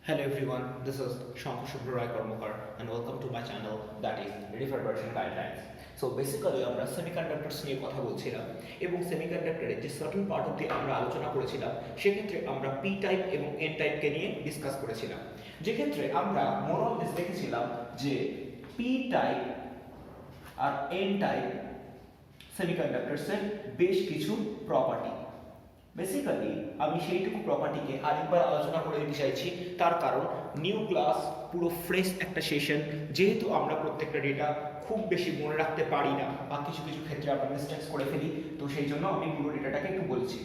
Hello everyone, this is Shankar Shubhra Rai Karmakar and welcome to my channel that is Refurbishing Guidelines. So basically আমরা semiconductors নিয়ে কথা বলছিলাম এবং সেমিকন্ডাক্টরের যে certain part অবধি আমরা আলোচনা করেছিলাম সেক্ষেত্রে আমরা পি টাইপ এবং এন টাইপকে নিয়ে ডিসকাস করেছিলাম, যেক্ষেত্রে আমরা মোরাললেস দেখেছিলাম যে পি টাইপ আর এন টাইপ সেমিকন্ডাক্টরসের বেশ কিছু প্রপার্টি। বেসিক্যালি আমি সেইটুকু প্রপার্টিকে আরেকবার আলোচনা করে দিতে চাইছি, তার কারণ নিউ ক্লাস পুরো ফ্রেশ একটা সেশন, যেহেতু আমরা প্রত্যেকটা ডেটা খুব বেশি মনে রাখতে পারি না বা কিছু কিছু ক্ষেত্রে আমরা মিস্টেক্স করে ফেলি, তো সেই জন্য আমি পুরো ডেটাটাকে একটু বলছি।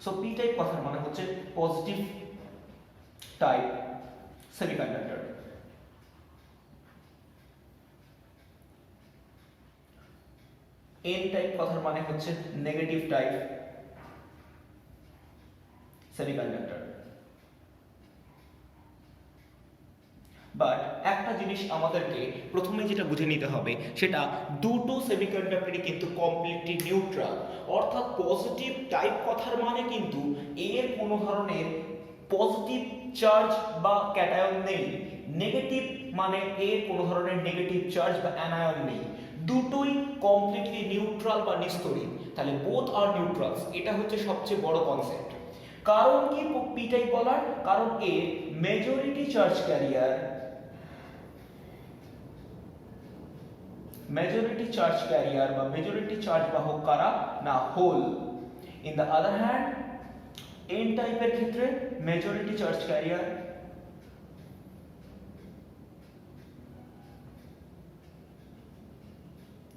সো পি টাইপ কথার মানে হচ্ছে positive type semiconductor. N type কথার মানে হচ্ছে নেগেটিভ টাইপ সেমিকন্ডাক্টর। বাট একটা জিনিস আমাদেরকে প্রথমে যেটা বুঝে নিতে হবে সেটা দুটো সেমিকন্ডাক্টরই কিন্তু কমপ্লিটলি নিউট্রাল, অর্থাৎ পজিটিভ টাইপ কথার মানে কিন্তু এর কোনো ধরনের পজিটিভ চার্জ বা ক্যাটায়ন নেই, নেগেটিভ মানে এর কোনো ধরনের নেগেটিভ চার্জ বা অ্যানায়ন নেই, দুটোই কমপ্লিটলি নিউট্রাল বা নিস্তড়িত। তাহলে বোথ আর নিউট্রালস, এটা হচ্ছে সবচেয়ে বড় কনসেপ্ট। কারণ কি পি টাইপ বলার কারণ এর মেজরিটি চার্জ ক্যারিয়ার বা মেজরিটি চার্জ বাহক কারা না hole. In the other hand N টাইপের ক্ষেত্রে মেজরিটি চার্জ ক্যারিয়ার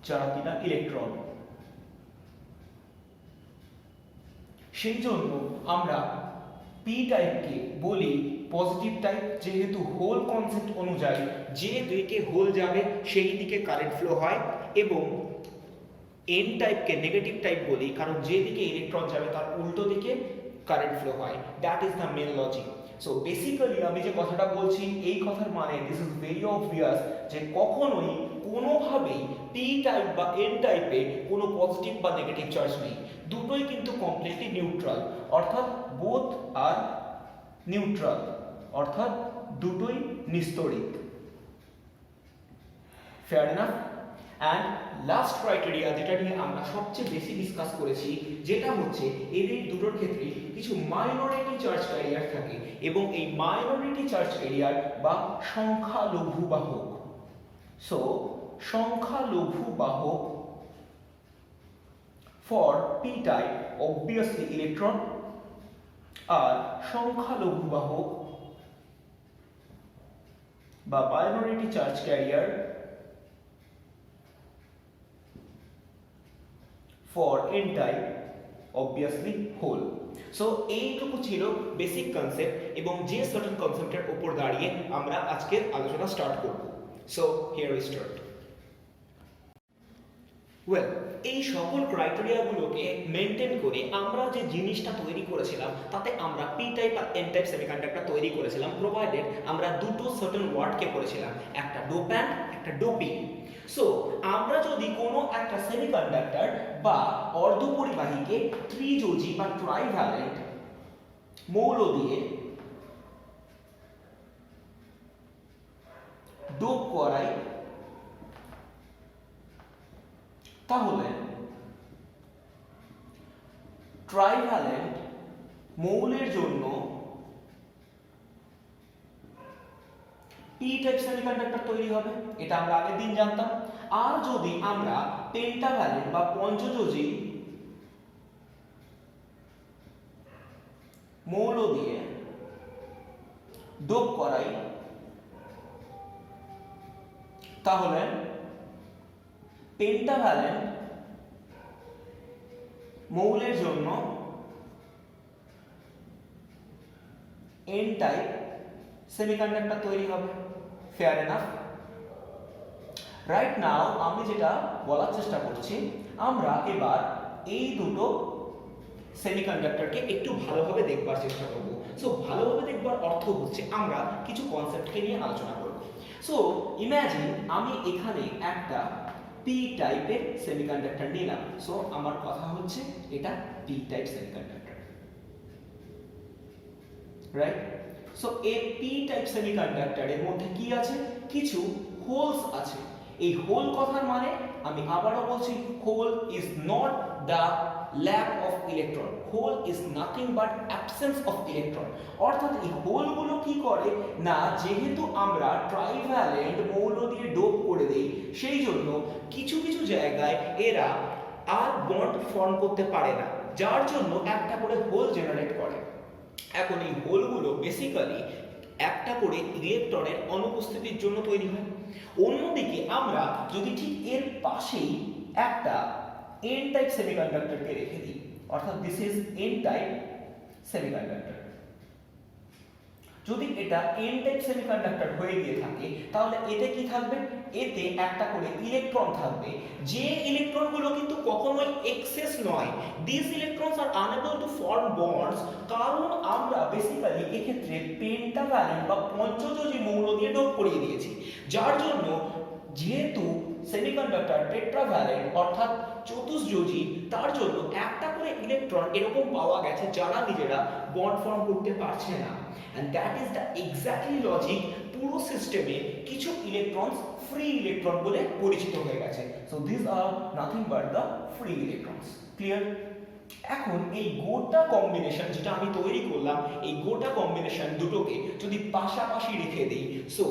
যারা কিনা ইলেকট্রন। সেই জন্য আমরা পি টাইপকে বলি পজিটিভ টাইপ, যেহেতু হোল কনসেপ্ট অনুযায়ী যে দিকে হোল যাবে সেই দিকে কারেন্ট ফ্লো হয়, এবং এন টাইপকে নেগেটিভ টাইপ বলি কারণ যে দিকে ইলেকট্রন যাবে তার উল্টো দিকে কারেন্ট ফ্লো হয়। That is the main logic. So basically আমি যে কথাটা বলছি এই কথার মানে দিস ইজ ভেরি অবভিয়াস যে কখনোই কোনোভাবেই পি টাইপ বা এন টাইপে কোনো পজিটিভ বা নেগেটিভ চার্জ নেই, দুটোই কিন্তু কমপ্লিটলি নিউট্রাল, অর্থাৎ বোথ আর নিউট্রাল, অর্থাৎ দুটোই নিস্তড়িত। Fair enough. And last criteria যেটা নিয়ে আমরা সবচেয়ে বেশি ডিসকাস করেছি, যেটা হচ্ছে এদের দুটোর ক্ষেত্রে কিছু মাইনরিটি চার্জ ক্যারিয়ার থাকে, এবং এই মাইনরিটি চার্জ ক্যারিয়ার বা সংখ্যালঘু বাহক। সো সংখ্যালঘু বাহক for P type obviously electron, আর সংখ্যালঘু বাহক বা minority charge carrier for N type obviously hole. So এইটুকু ছিল বেসিক কনসেপ্ট, এবং যে সার্টেন কনসেপ্টের উপর দাঁড়িয়ে আমরা আজকের আলোচনা স্টার্ট করব। So here we start. Well, এই সকল ক্রাইটেরিয়াগুলোকে মেনটেন করে আমরা যে জিনিসটা তৈরি করেছিলাম তাতে আমরা পি টাইপ আর এন টাইপ সেমিকন্ডাক্টর তৈরি করেছিলাম, প্রোভাইডেড আমরা দুটো সার্টেন ওয়ার্ডকে করেছিলাম, একটা ডোপ্যান্ট একটা ডোপিং। সো আমরা যদি কোনো একটা সেমিকন্ডাক্টর বা অর্ধপরিবাহীকে ত্রিযোজী বা ট্রাইভ্যালেন্ট মৌল দিয়ে ডোপ করাই, তাহলে ট্রাইভ্যালেন্ট মৌলের জন্য পি টাইপ সেমিকন্ডাক্টর তৈরি হবে, এটা আমরা আগের দিন জানতাম। আর যদি আমরা পেন্টাভ্যালেন্ট বা পঞ্চযোজী মৌল দিয়ে ডোপ করাই, তাহলে পেন্টাভ্যালেন্ট মৌলের জন্য এন টাইপ সেমিকন্ডাক্টর তৈরি হবে। Fair enough. রাইট নাও আমি যেটা বলার চেষ্টা করছি, আমরা এবার এই দুটো সেমিকন্ডাক্টরকে একটু ভালোভাবে দেখবার চেষ্টা করব। সো ভালোভাবে দেখবার অর্থ হচ্ছে আমরা কিছু কনসেপ্টকে নিয়ে আলোচনা করব। সো ইমাজিন আমি এখানে একটা পি টাইপের সেমিকন্ডাক্টর নিলাম। সো আমার কথা হচ্ছে এটা P type semiconductor, right? So a P type সেমিকন্ডাক্টরের মধ্যে কি আছে, কিছু হোলস আছে। এই হোল কথার মানে আমি আবারও বলছি, hole is not the lack of electron, hole is nothing but absence of electron. অর্থাৎ এই হোলগুলো কি করে না, যেহেতু আমরা ট্রাইভ্যালেন্ট মৌল দিয়ে ডোপ করে দেই, সেই জন্য কিছু কিছু জায়গায় এরা আর বন্ড ফর্ম করতে পারে না, যার জন্য একটা করে হোল জেনারেট করে। এখন এই হোলগুলো বেসিক্যালি একটা করে ইলেকট্রনের অনুপস্থিতির জন্য তৈরি হয়। অন্যদিকে আমরা যদি ঠিক এর পাশেই একটা এন টাইপ সেমিকন্ডাক্টরকে রেখে দিই, অর্থাৎ this is an type semiconductor. যদি এটা এন টাইপ সেমিকন্ডাক্টর হয়ে গিয়ে থাকে, তাহলে এতে কি থাকবে, এতে একটা করে ইলেকট্রন থাকবে, যে ইলেকট্রনগুলো কিন্তু কখনোই এক্সেস নয়। This electrons are unable to form bonds, কারণ আমরা বেসিক্যালি এক্ষেত্রে পেন্টাভ্যালেন্ট বা পঞ্চযোজী মৌল দিয়ে ডোপ করিয়ে দিয়েছি, যার জন্য যেহেতু সেমিকন্ডাক্টর টেট্রাভ্যালেন্ট অর্থাৎ চতুষ্যোজী, তার জন্য একটা করে ইলেকট্রন এরকম পাওয়া গেছে যারা নিজেরা বন্ড ফর্ম করতে পারছে না। and that is the exactly logic পুরো সিস্টেমে কিছু ইলেকট্রনস ফ্রি ইলেকট্রন বলে পরিচিত হয়ে গেছে। so these are nothing but the free electrons. clear? এখন এই গোটা কম্বিনেশন যেটা আমি তৈরি করলাম, এই গোটা কম্বিনেশন দুটোকে যদি পাশাপাশি রেখে দেই, so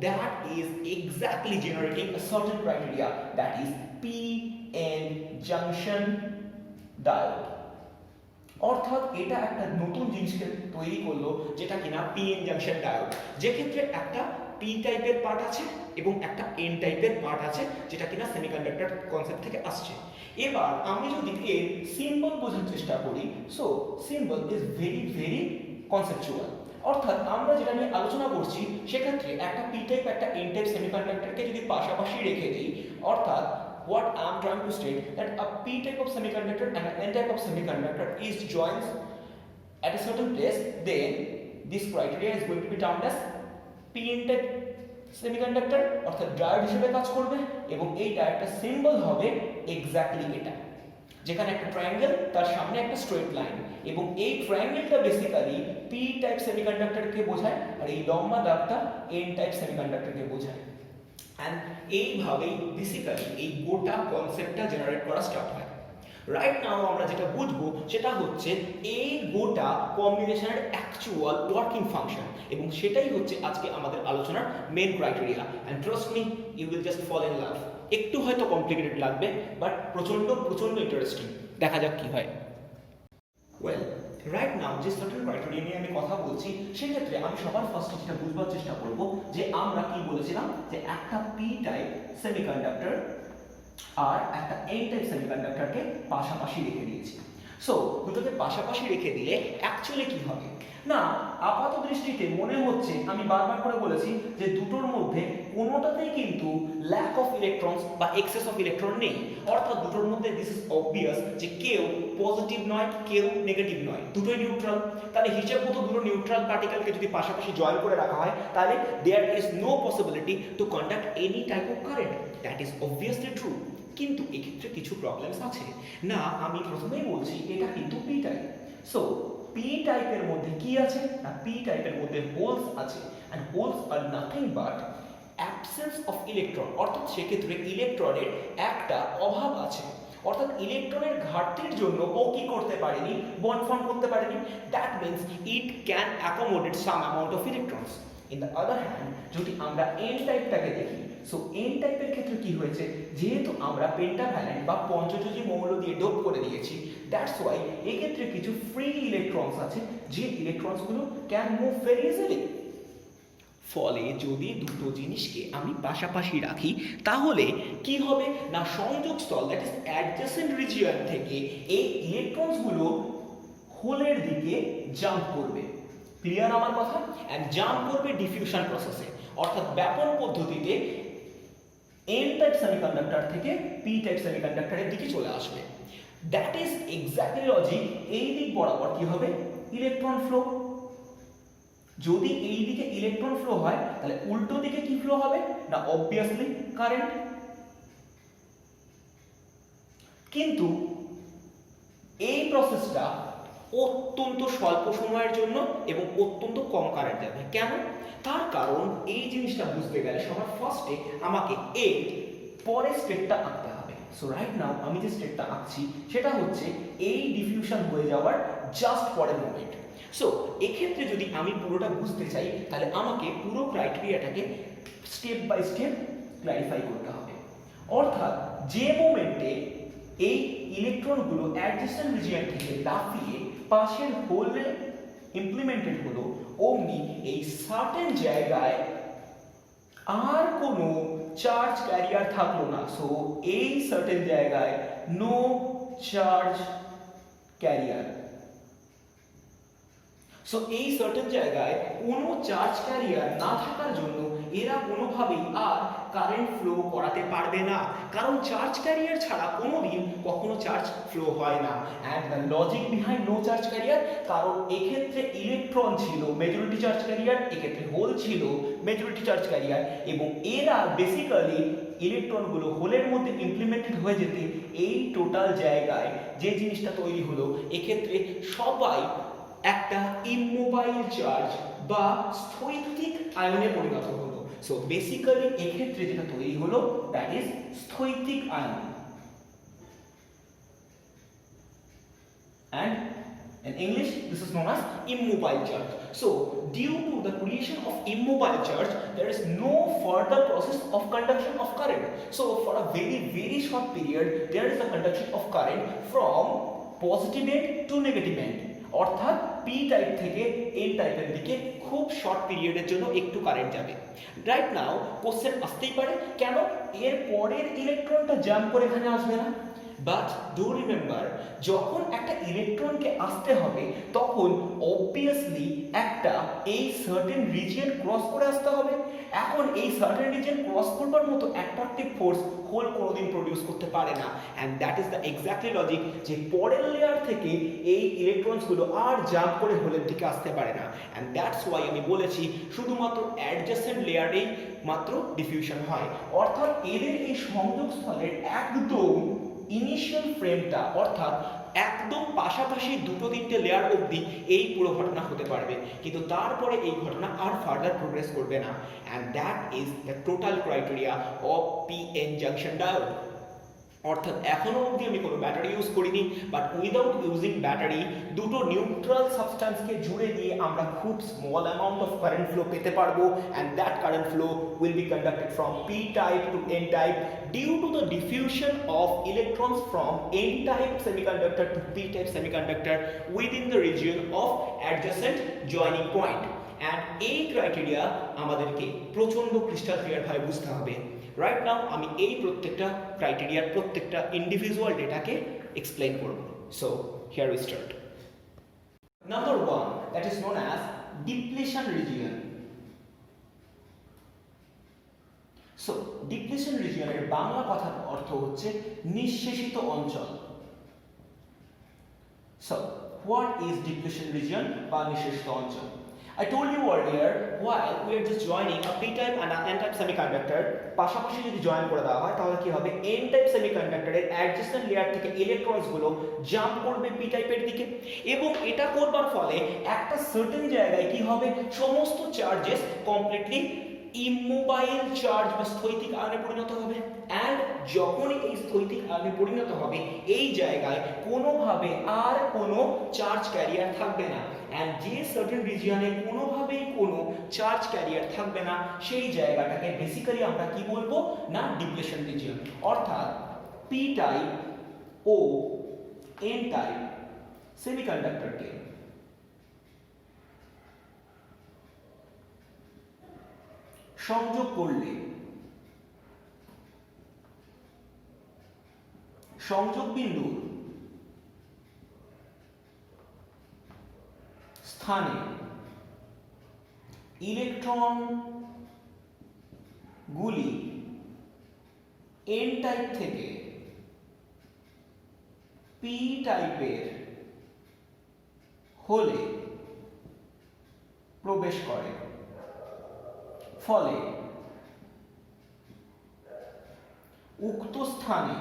that is exactly generating a certain criteria, that is p-n junction diode. অর্থাৎ এটা একটা নতুন জিনিসকে তৈরি করলো, যেটা কিনা পি-এন জাংশন ডায়োড, যে ক্ষেত্রে একটা পি টাইপের পার্ট আছে এবং একটা এন টাইপের পার্ট আছে, যেটা কিনা সেমিকন্ডাক্টর কনসেপ্ট থেকে আসছে। এবার আমি যদি এর সিম্বল বোঝার চেষ্টা করি, so symbol is very very conceptual. অর্থাৎ আমরা যেটা নিয়ে আলোচনা করছি, সেক্ষেত্রে একটা পি টাইপ একটা এন টাইপ সেমিকন্ডাক্টরকে যদি পাশাপাশি রেখে দিই, অর্থাৎ what I am trying to state that a p type of semiconductor and an n type of semiconductor is joins at a certain place, then this criteria is going to be termed as p-n type semiconductor, অর্থাৎ diode হিসেবে কাজ করবে, এবং এইটা একটা symbol হবে exactly এটা, যেখানে একটা ট্রায়াঙ্গেল, তার সামনে একটা স্ট্রেট লাইন, এবং এই ট্রায়াঙ্গেলটা বেসিক্যালি পি টাইপ সেমিকন্ডাক্টরকে বোঝায়, আর এই লম্বা দাগটা এন টাইপ সেমিকন্ডাক্টরকে বোঝায়। and এইভাবেই বেসিক্যালি এই গোটা কনসেপ্টটা জেনারেট করা স্টার্ট হয়। রাইট নাও আমরা যেটা বুঝবো সেটা হচ্ছে এই গোটা কম্বিনেশনের অ্যাকচুয়াল ওয়ার্কিং ফাংশন, এবং সেটাই হচ্ছে আজকে আমাদের আলোচনার main criteria. And trust me, you will just fall in love. একটু হয়তো কমপ্লিকেটেড লাগবে, বাট প্রচন্ড প্রচন্ড ইন্টারেস্টিং। দেখা যাক কি হয়। ওয়েল, রাইট নাও যে সার্টেন ক্রাইটেরিয়া নিয়ে আমি কথা বলছি, সেক্ষেত্রে আমি সবার ফার্স্টে যেটা বুঝবার চেষ্টা করব, যে আমরা কি বলেছিলাম, যে একটা পি টাইপ সেমিকন্ডাক্টর আর একটা এন টাইপ সেমিকন্ডাক্টরকে পাশাপাশি রেখে দিয়েছি। সো দুটোকে পাশাপাশি রেখে দিলে অ্যাকচুয়ালি কি হবে না, আপাত দৃষ্টিতে মনে হচ্ছে, আমি বারবার করে বলেছি যে দুটোর মধ্যে কোনোটাতেই কিন্তু ল্যাক অফ ইলেকট্রনস বা এক্সেস অফ ইলেকট্রন নেই। অর্থাৎ দুটোর মধ্যে দিস ইজ অবভিয়াস যে কেউ পজিটিভ নয়, কেউ নেগেটিভ নয়, দুটোই নিউট্রাল। তাহলে হিসেব মতো দুটো নিউট্রাল পার্টিকেলকে যদি পাশাপাশি জয়েন করে রাখা হয়, তাহলে there is no possibility to conduct any type of current. That is obviously true. কিন্তু এক্ষেত্রে কিছু প্রবলেমস আছে না, আমি প্রথমেই বলছি এটা কিন্তু পি টাইপ। সো পি টাইপের মধ্যে কি আছে না, পি টাইপের মধ্যে হোলস আছে, and holes are nothing but absence of electron, অর্থাৎ সেক্ষেত্রে ইলেকট্রনের একটা অভাব আছে। অর্থাৎ ইলেকট্রনের ঘাটতির জন্য ও কি করতে পারেনি, বন্ড ফর্ম করতে পারেনি। That means it can accommodate some amount of electrons. In the other hand, যদি আমরা এন টাইপটাকে দেখি, সো এন টাইপের ক্ষেত্রে কি হয়েছে, যেহেতু আমরা পেন্টাভ্যালেন্ট বা পঞ্চযোজী মৌল দিয়ে ডোপ করে দিয়েছি, দ্যাটস ওয়াই এক্ষেত্রে কিছু ফ্রি ইলেকট্রনস আছে, যে ইলেকট্রনসগুলো ক্যান মুভ ভেরি ইজিলি। ফলে যদি দুটো জিনিসকে আমি পাশাপাশি রাখি, তাহলে কি হবে না, সংযোগস্থল দ্যাট ইজ অ্যাডজেসেন্ট রিজিয়ন থেকে এই ইলেকট্রনসগুলো হোলের দিকে জাম্প করবে। ক্লিয়ার আমার কথা? এন্ড জাম্প করবে ডিফিউশন প্রসেসে, অর্থাৎ ব্যাপন পদ্ধতিতে এন টাইপ সেমিকন্ডাক্টর থেকে পি টাইপ সেমিকন্ডাক্টরের দিকে চলে আসবে। That is exactly logic. এই দিক বরাবর কি হবে, ইলেকট্রন ফ্লো। যদি এই দিকে ইলেকট্রন ফ্লো হয়, তাহলে উল্টো দিকে কি ফ্লো হবে না, অবভিয়াসলি কারেন্ট। কিন্তু এই প্রসেসটা অত্যন্ত স্বল্প সময়ের জন্য এবং অত্যন্ত কম কারেন্ট যাবে। কেন? তার কারণ এই জিনিসটা বুঝতে গেলে সবার ফার্স্টে আমাকে এর পরের স্টেপটা আঁকতে হবে। সো রাইট নাও আমি যে স্টেপটা আঁকছি সেটা হচ্ছে এই ডিফিউশন হয়ে যাওয়ার জাস্ট পরের মোমেন্ট। সো এক্ষেত্রে যদি আমি পুরোটা বুঝতে চাই তাহলে আমাকে পুরো ক্রাইটেরিয়াটাকে স্টেপ বাই স্টেপ ক্লারিফাই করতে হবে। অর্থাৎ যে মোমেন্টে এই ইলেকট্রনগুলো অ্যাডজেসেন্ট রিজিয়ন থেকে লাফিয়ে পাশের হোলে ইমপ্লিমেন্টেড হলো, অমনি এই সার্টেন জায়গায় আর কোনো চার্জ ক্যারিয়ার থাকলো না। সো এই সার্টেন জায়গায় নো চার্জ ক্যারিয়ার। সো এই সার্টেন জায়গায় কোনো চার্জ ক্যারিয়ার না থাকার জন্য এরা কোনোভাবেই আর কারেন্ট ফ্লো করাতে পারবে না, কারণ চার্জ ক্যারিয়ার ছাড়া কোনোদিন কখনো চার্জ ফ্লো হয় না। And the logic behind no charge carrier, কারণ এক্ষেত্রে ইলেকট্রন ছিল মেজরিটি চার্জ ক্যারিয়ার, এক্ষেত্রে হোল ছিল মেজরিটি চার্জ ক্যারিয়ার, এবং এরা বেসিক্যালি ইলেকট্রনগুলো হোলের মধ্যে ইমপ্লিমেন্টেড হয়ে যেতে এই টোটাল জায়গায় যে জিনিসটা তৈরি হলো, এক্ষেত্রে সবাই একটা ইমমোবাইল চার্জ বা স্থৈতিক আয়নে পরিণত হলো। সো বেসিক্যালি এক্ষেত্রে যেটা তৈরি হলো দ্যাট ইজ স্থৈতিক আয়ন। And in English this is known as immobile charge. So due to the creation of immobile charge there is no further process of conduction of current. So for a very short period there is the conduction of current from positive end to negative end, অর্থাৎ P type থেকে N টাইপের দিকে খুব short পিরিয়ডের জন্য একটু current যাবে। Right now question আসতেই পারে কেন এর পরের ইলেকট্রনটা জাম্প করে এখানে আসবে না? বাট ডু রিমেম্বার, যখন একটা ইলেকট্রনকে আসতে হবে তখন অবভিয়াসলি একটা এই সার্টেন রিজিয়ন ক্রস করে আসতে হবে। এখন এই সার্টেন রিজিয়ন ক্রস করবার মতো অ্যাট্রাকটিভ ফোর্স হোল কোনোদিন প্রডিউস করতে পারে না। And that is the exactly logic যে পরের লেয়ার থেকে এই ইলেকট্রনসগুলো আর জাম্প করে হোলের দিকে আসতে পারে না। অ্যান্ড দ্যাটস ওয়াই আমি বলেছি শুধুমাত্র অ্যাডজেসেন্ট লেয়ারেই মাত্র ডিফিউশন হয়, অর্থাৎ এদের এই সংযোগস্থলের একদম ইনিশিয়াল ফ্রেমটা, অর্থাৎ একদম পাশাপাশি দুটো তিনটে লেয়ার অবধি এই পুরো ঘটনা হতে পারবে, কিন্তু তারপরে এই ঘটনা আর ফার্দার প্রোগ্রেস করবে না। And that is the total criteria of PN junction diode. অর্থাৎ এখনো অবধি আমি কোনো ব্যাটারি ইউজ করিনি, বাট উইদাউট ইউজিং ব্যাটারি দুটো নিউট্রাল সাবস্ট্যান্সকে জুড়ে দিয়ে আমরা খুব small amount of current flow পেতে পারবো। And that current flow will be conducted from P type to N type due to the diffusion of electrons from N type semiconductor to P type semiconductor within the region of adjacent joining point. And এই criteria আমাদেরকে প্রচন্ড crystal clear ভাবে বুঝতে হবে। Right now আমি এই প্রত্যেকটা ক্রাইটেরিয়ার প্রত্যেকটা ইন্ডিভিজুয়াল ডেটাকে এক্সপ্লেইন করব। So here we start. Number 1 that is known as depletion region. So depletion রিজিয়নের বাংলা কথার অর্থ হচ্ছে নিঃশেষিত অঞ্চল। So what is depletion region বা নিঃশেষিত অঞ্চল? I told you earlier while we are just joining a p-type and an n-type semiconductor, পাশাপাশি যদি জয়েন করে দেওয়া হয় তাহলে কি হবে, n-type সেমিকন্ডাক্টরের অ্যাডজেসেন্ট লেয়ার থেকে ইলেকট্রনস গুলো জাম্প করবে p-টাইপের দিকে, এবং এটা করবার ফলে একটা সার্টেন জায়গায় কি হবে, সমস্ত চার্জেস কমপ্লিটলি ইমমোবাইল চার্জ বা স্থৈতিক আয়নে পরিণত হবে। অ্যান্ড যখনই এই স্থৈতিক আয়নে পরিণত হবে এই জায়গায় কোনোভাবে আর কোনো চার্জ ক্যারিয়ার থাকবে না। অ্যান্ড যে সার্টেন রিজিয়নে কোনোভাবেই কোনো চার্জ ক্যারিয়ার থাকবে না সেই জায়গাটাকে বেসিক্যালি আমরা কি বলবো না, ডিপ্লেশন রিজিয়ন। অর্থাৎ পি টাইপ ও এন টাইপ সেমিকন্ডাক্টরকে সংযোগ করলে সংযোগ বিন্দুর স্থানে ইলেকট্রন গুলি এন টাইপ থেকে পি টাইপের হোলে প্রবেশ করে, ফলে উক্ত স্থানে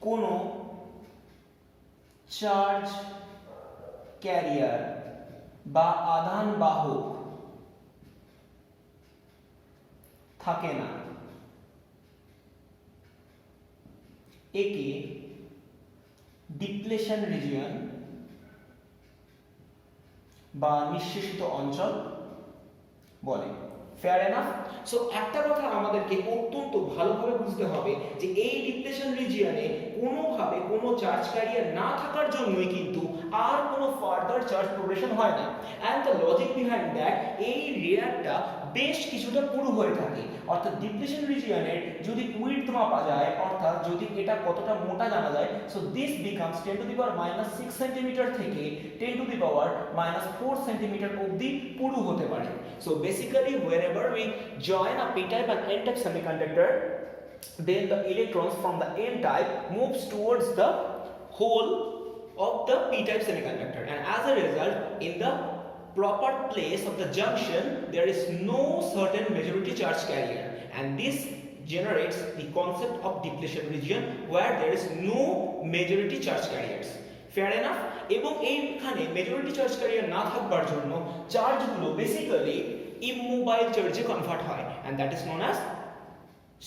কোনো চার্জ ক্যারিয়ার বা আধান বাহক থাকে না, একে ডিপ্লেশন রিজিয়ন বা নিঃশেষিত অঞ্চল বলে। Fair enough? সো একটা কথা আমাদেরকে অত্যন্ত ভালোভাবে বুঝতে হবে যে এই ডিপ্লেশন রিজিয়নে কোনোভাবে কোনো চার্জ ক্যারিয়ার না থাকার জন্যই কিন্তু আর কোনো ফার্দার চার্জ প্রোগ্রেশন হয় না। And the logic behind that, এই লেয়ারটা বেশ কিছুটা পুরু হয়ে থাকে। অর্থাৎ ডিপ্লেশন রিজিয়নের যদি উইডথ মাপা যায়, অর্থাৎ যদি এটা কতটা মোটা জানা যায়, so this becomes 10 to the power -6 centimetre থেকে 10 টু দি পাওয়ার -4 সেন্টিমিটার অবধি পুরু হতে পারে। So basically whenever we join a p-type and n-type semiconductor, then the electrons from the n-type moves towards the hole of the p-type semiconductor, and as a result, in the proper place of the junction there is no certain majority charge carrier, and this generates the concept of depletion region where there is no majority charge carriers. Fair enough? এবং এইখানে majority charge career না থাকবার জন্য চার্জগুলো basically ইমমোবাইল চার্জে convert হয়, and that is known as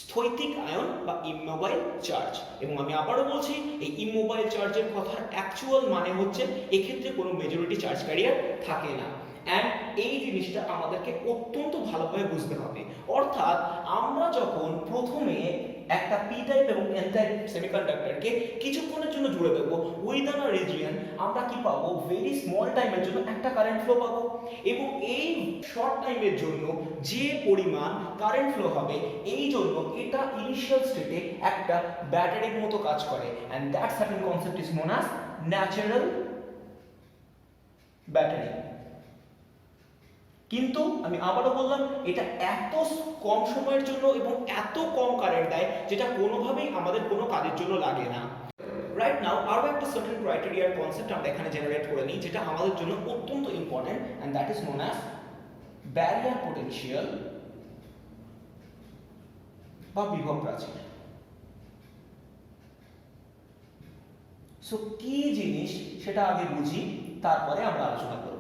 স্থৈতিক আয়ন বা ইমমোবাইল চার্জ। এবং আমি আবারও বলছি, এই ইমমোবাইল চার্জের কথার অ্যাকচুয়াল মানে হচ্ছে এক্ষেত্রে কোনো মেজরিটি চার্জ ক্যারিয়ার থাকে না। অ্যান্ড এই জিনিসটা আমাদেরকে অত্যন্ত ভালোভাবে বুঝতে হবে। অর্থাৎ আমরা যখন প্রথমে একটা পি টাইপ এবং এন টাইপ সেমিকন্ডাক্টরকে কিছুক্ষণের জন্য জুড়ে দেবো উইদিন আ রিজিয়ন, আমরা কি পাবো? ভেরি স্মল টাইমের জন্য একটা কারেন্ট ফ্লো পাবো, এবং এই শর্ট টাইমের জন্য যে পরিমাণ কারেন্ট ফ্লো হবে এই জন্য এটা ইনিশিয়াল স্টেটে একটা ব্যাটারির মতো কাজ করে, and that certain concept is known as natural battery. কিন্তু আমি আবারও বললাম, এটা এত কম সময়ের জন্য এবং এত কম কারেন্ট দেয় যেটা কোনোভাবেই আমাদের কোনো কাজের জন্য লাগে না। রাইট নাও আরও একটা সার্টেন ক্রাইটেরিয়ার কনসেপ্ট আমরা এখানে জেনারেট করে নিই, যেটা আমাদের জন্য অত্যন্ত important, and that is known as barrier potential বা বিভব প্রাচীর। সো কি জিনিস সেটা আগে বুঝি, তারপরে আমরা আলোচনা করব।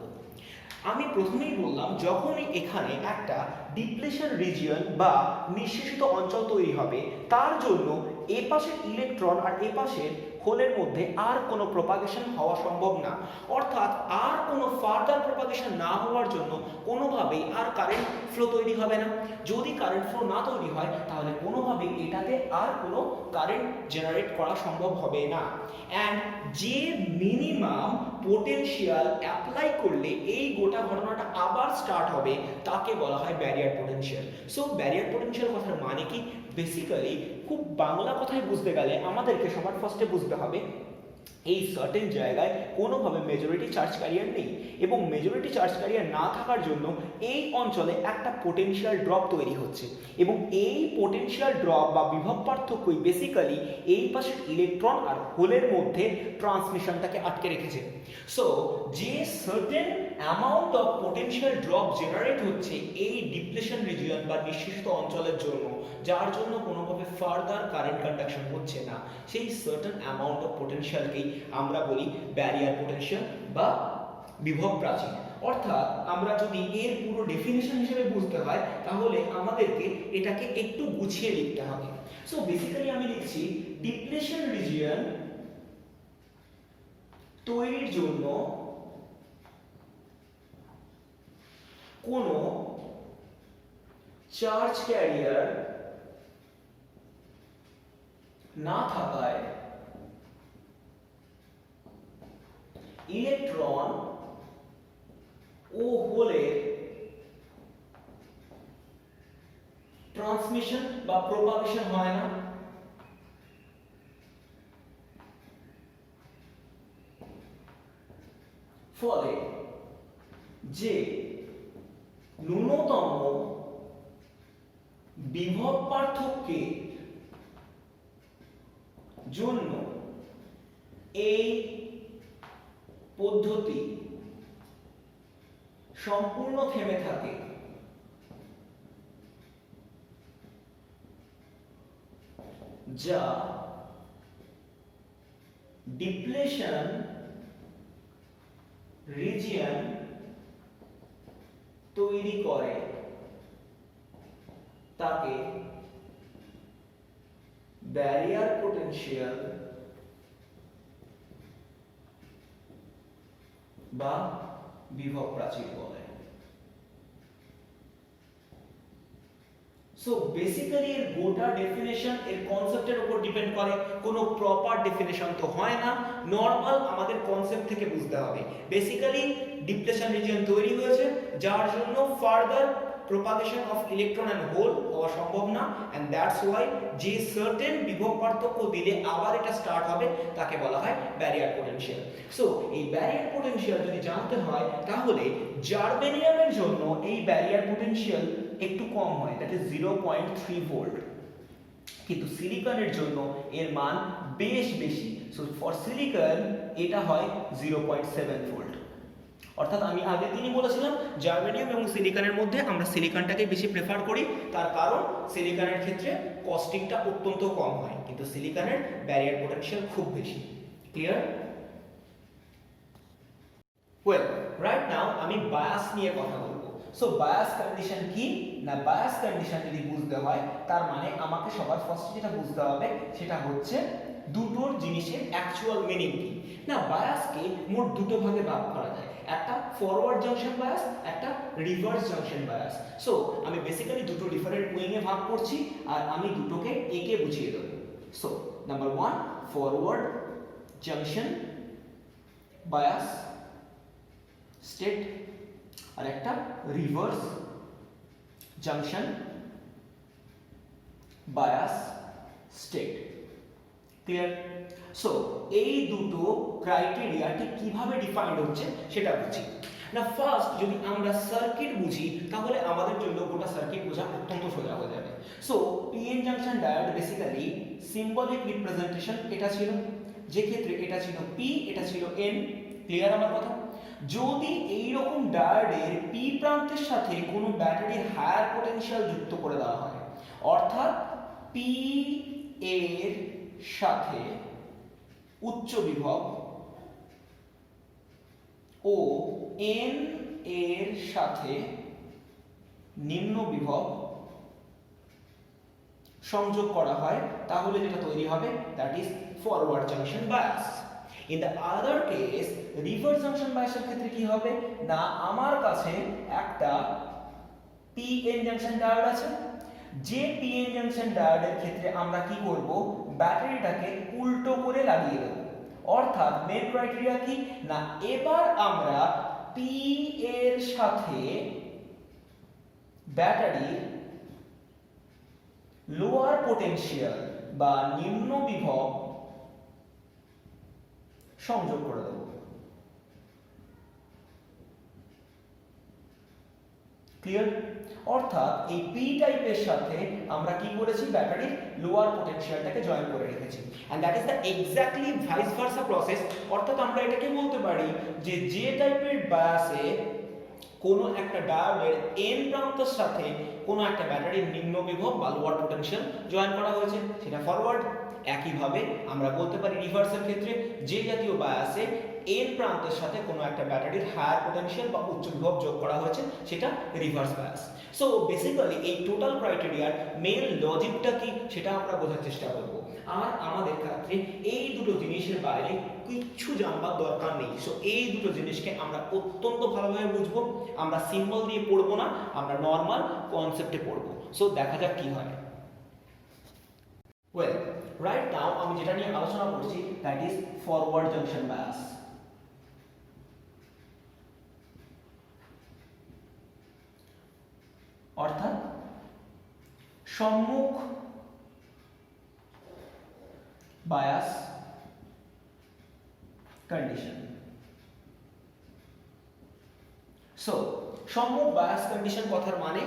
আমি প্রথমেই বললাম, যখনই এখানে একটা ডিপ্লেশন রিজিয়ন বা নিঃশেষিত অঞ্চল তৈরি হবে, তার জন্য এ পাশের ইলেকট্রন আর এ পাশের হোলের মধ্যে আর কোনো প্রপাগেশন হওয়া সম্ভব না। অর্থাৎ আর কোনো ফার্দার প্রপাগেশন না হওয়ার জন্য কোনোভাবেই আর কারেন্ট ফ্লো তৈরি হবে না। যদি কারেন্ট ফ্লো না তৈরি হয় তাহলে কোনোভাবেই এটাতে আর কোনো কারেন্ট জেনারেট করা সম্ভব হবে না। অ্যান্ড যে মিনিমাম পোটেনশিয়াল অ্যাপ্লাই করলে এই গোটা ঘটনাটা আবার স্টার্ট হবে তাকে বলা হয় barrier potential. So barrier potential কথার মানে কি? বেসিক্যালি খুব বাংলা কথায় বুঝতে গেলে আমাদেরকে সবার ফার্স্টে বুঝতে হবে এই সার্টেন জায়গায় কোনোভাবে মেজরিটি চার্জ ক্যারিয়ার নেই, এবং মেজরিটি চার্জ ক্যারিয়ার না থাকার জন্য এই অঞ্চলে একটা পোটেনশিয়াল ড্রপ তৈরি হচ্ছে, এবং এই পোটেনশিয়াল ড্রপ বা বিভব পার্থক্যই বেসিক্যালি এই পাশের ইলেকট্রন আর হোলের মধ্যে ট্রান্সমিশনটাকে আটকে রেখেছে। সো যে certain amount of potential drop generate হচ্ছে এই ডিপ্লেশন রিজিয়ন বা নিঃশেষিত অঞ্চলের জন্য, যার জন্য কোনোভাবে ফার্দার কারেন্ট কন্ডাকশন হচ্ছে না, সেই সার্টেন অ্যামাউন্ট অফ পোটেনশিয়ালকেই আমরা বলি ব্যারিয়ার পোটেনশিয়াল বা বিভব প্রাচীর। অর্থাৎ আমরা যদি এর পুরো ডেফিনিশন হিসেবে বুঝতে হয় তাহলে আমাদেরকে এটাকে একটু গুছিয়ে লিখতে হবে। সো বেসিক্যালি আমি লিখছি ডিপ্লেশন রিজিয়ন তৈরির জন্য কোনো চার্জ ক্যারিয়ার না থাকায় ইলেকট্রন ও হোলের ট্রান্সমিশন বা প্রপাগেশন হয় না। ফলে যে ন্যূনতম বিভব পার্থক্যের জন্য এই পদ্ধতি সম্পূর্ণ থেমে থাকে, যা ডিপ্লেশন রিজিয়ন তৈরি করে তাকে ব্যারিয়ার পোটেনশিয়াল বা বিভব প্রাচীর বলে। সো বেসিক্যালি এর গোটা ডেফিনেশন এর কনসেপ্টের উপর ডিপেন্ড করে, কোনো প্রপার ডেফিনেশন তো হয় না, নরমাল আমাদের কনসেপ্ট থেকে বুঝতে হবে। বেসিক্যালি ডিপ্লেশন রিজিয়ন তৈরি হয়েছে যার জন্য further propagation of electron and hole হওয়া সম্ভব না, এন্ড দ্যাটস ওয়াই যে সার্টেন বিভব পার্থক্য দিলে আবার এটা স্টার্ট হবে তাকে বলা হয় ব্যারিয়ার পোটেনশিয়াল। সো এই ব্যারিয়ার পোটেনশিয়াল যদি জানতে হয় তাহলে জার্মেনিয়ামের জন্য এই ব্যারিয়ার পোটেনশিয়াল একটু কম হয়, দ্যাট ইজ 0.3 ভোল্ট, কিন্তু সিলিকনের জন্য এর মান বেশ বেশি। সো ফর সিলিকন এটা হয় 0.7 ভোল্ট। অর্থাৎ আমি আগে দিনই বলেছিলাম জার্মেনিয়াম এবং সিলিকনের মধ্যে আমরা সিলিকনটাকে বেশি প্রেফার করি, তার কারণ সিলিকনের ক্ষেত্রে কস্টিংটা অত্যন্ত কম হয়, কিন্তু সিলিকনের ব্যারিয়ার পোটেনশিয়াল খুব বেশি। ক্লিয়ার? ওয়েল, রাইট নাও আমি বায়াস নিয়ে কথা বলবো। সো বায়াস কন্ডিশন কি না, বায়াস কন্ডিশন যদি বুঝতে হয় তার মানে আমাকে সবার ফার্স্ট যেটা বুঝতে হবে সেটা হচ্ছে দুটোর জিনিসের অ্যাকচুয়াল মিনিং কি। না, বায়াসকে মোট দুটো ভাগে ভাগ করা যায়, একটা ফরওয়ার্ড জাংশন বায়াস, একটা রিভার্স জাংশন বায়াস। সো আমি বেসিক্যালি দুটো ডিফারেন্ট ওয়েং এ ভাগ করছি আর আমি দুটোকে একে বুঝিয়ে দেব। So number 1 forward junction bias state, আর একটা reverse junction bias state. Clear? So এই দুটো ক্রাইটেরিয়া ঠিক কিভাবে ডিফাইন্ড হচ্ছে সেটা বুঝি। না, ফার্স্ট যদি আমরা সার্কিট বুঝি তাহলে আমাদের জন্য গোটা সার্কিট বোঝা অত্যন্ত সোজা হয়ে যাবে। So PN junction diode basically symbolic representation এটা ছিল, যে ক্ষেত্রে এটা ছিল পি, এটা ছিল এন। ক্লিয়ার আমার কথা? যদি এই রকম ডায়োডের পি প্রান্তের সাথে কোনো ব্যাটারির হায়ার পটেনশিয়াল যুক্ত করে দেওয়া হয়, অর্থাৎ পি এর সাথে উচ্চ বিভব ও এন এর সাথে নিম্ন বিভব সংযোগ করা হয়, তাহলে যেটা তৈরি হবে that is forward junction bias. In the other case reverse junction বায়াসের ক্ষেত্রে কি হবে না, আমার কাছে একটা পিএন জাংশন ডায়োড আছে, যে পিএন জাংশন ডায়োডের ক্ষেত্রে আমরা কি করব, ব্যাটারিটাকে উল্টো করে লাগিয়ে দেব। অর্থাৎ মেন ক্রাইটেরিয়া কি না, এবার আমরা পি এর সাথে ব্যাটারির লোয়ার পোটেনশিয়াল বা নিম্ন বিভব সংযোগ করে দেব। ক্লিয়ার? অর্থাৎ এই পি টাইপের সাথে আমরা কি করেছি, ব্যাটারির লোয়ার পটেনশিয়ালটাকে জয়েন করে রেখেছি, and that is the exactly vice versa process. অর্থাৎ আমরা এটাকে বলতে পারি যে টাইপের বায়াসে কোনো একটা ডায়োডের এন প্রান্তের সাথে কোনো একটা ব্যাটারির নিম্ন বিভব বা লোয়ার পটেনশিয়াল জয়েন করা হয়েছে সেটা ফরওয়ার্ড। একইভাবে আমরা বলতে পারি রিভার্সের ক্ষেত্রে যে জাতীয় বায়াসে এন প্রান্তের সাথে কোনো একটা ব্যাটারির হায়ার পটেনশিয়াল বা উচ্চ বিভব যোগ করা হয়েছে সেটা রিভার্স বায়াস। সো বেসিক্যালি এই টোটাল ক্রাইটেরিয়ার মেইন লজিকটা কি সেটা আমরা বোঝার চেষ্টা করব, আর আমাদের ক্ষেত্রে এই দুটো জিনিসের বাইরে কিচ্ছু জানবার দরকার নেই। সো এই দুটো জিনিসকে আমরা অত্যন্ত ভালোভাবে বুঝবো, আমরা সিম্বল দিয়ে পড়বো না, আমরা নর্মাল কনসেপ্টে পড়বো। সো দেখা যাক কি হয়। ওয়েল, রাইট নাও আমি যেটা নিয়ে আলোচনা করছি that is forward junction bias. অর্থাৎ সম্মুখ বায়াস কন্ডিশন। সো সম্মুখ বায়াস কন্ডিশন কথার মানে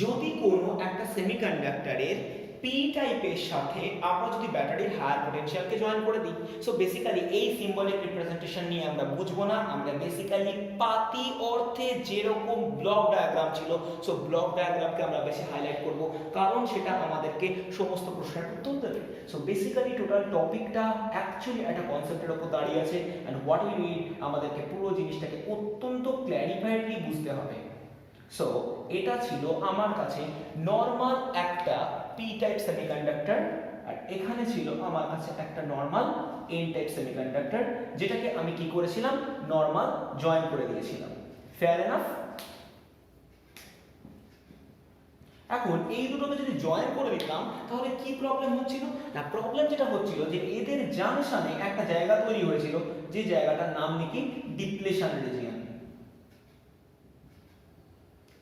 যদি কোনো একটা সেমিকন্ডাক্টরের পি টাইপের সাথে আমরা যদি ব্যাটারির হায়ার পটেনশিয়ালকে জয়েন করে দিই, সো বেসিক্যালি এই সিম্বলিক রিপ্রেজেন্টেশন নিয়ে আমরা বুঝবো না, আমরা বেসিক্যালি পাতি অর্থে যেরকম ব্লক ডায়াগ্রাম ছিল, সো ব্লক ডায়াগ্রামকে আমরা বেশি হাইলাইট করব, কারণ সেটা আমাদেরকে সমস্ত প্রশ্নের উত্তর দেবে। সো বেসিক্যালি টোটাল টপিকটা অ্যাকচুয়ালি একটা কনসেপ্টের উপর দাঁড়িয়ে আছে, অ্যান্ড হোয়াট উই নিড, আমাদেরকে পুরো জিনিসটাকে অত্যন্ত ক্ল্যারিফাইডলি বুঝতে হবে। সো এটা ছিল আমার কাছে নর্মাল একটা পি টাইপ সেমিকন্ডাক্টর, আর এখানে ছিল আমার কাছে একটা নর্মাল এন টাইপ সেমিকন্ডাক্টর, যেটাকে আমি কি করেছিলাম, নর্মাল জয়েন করে দিয়েছিলাম। Fair enough? এখন এই দুটোকে যদি জয়েন করে দিতাম তাহলে কি প্রবলেম হচ্ছিল না, প্রবলেম যেটা হচ্ছিল যে এদের জাংশনে একটা জায়গা তৈরি হয়েছিল, যে জায়গাটার নাম নাকি ডিপ্লেশন রিজিয়ন।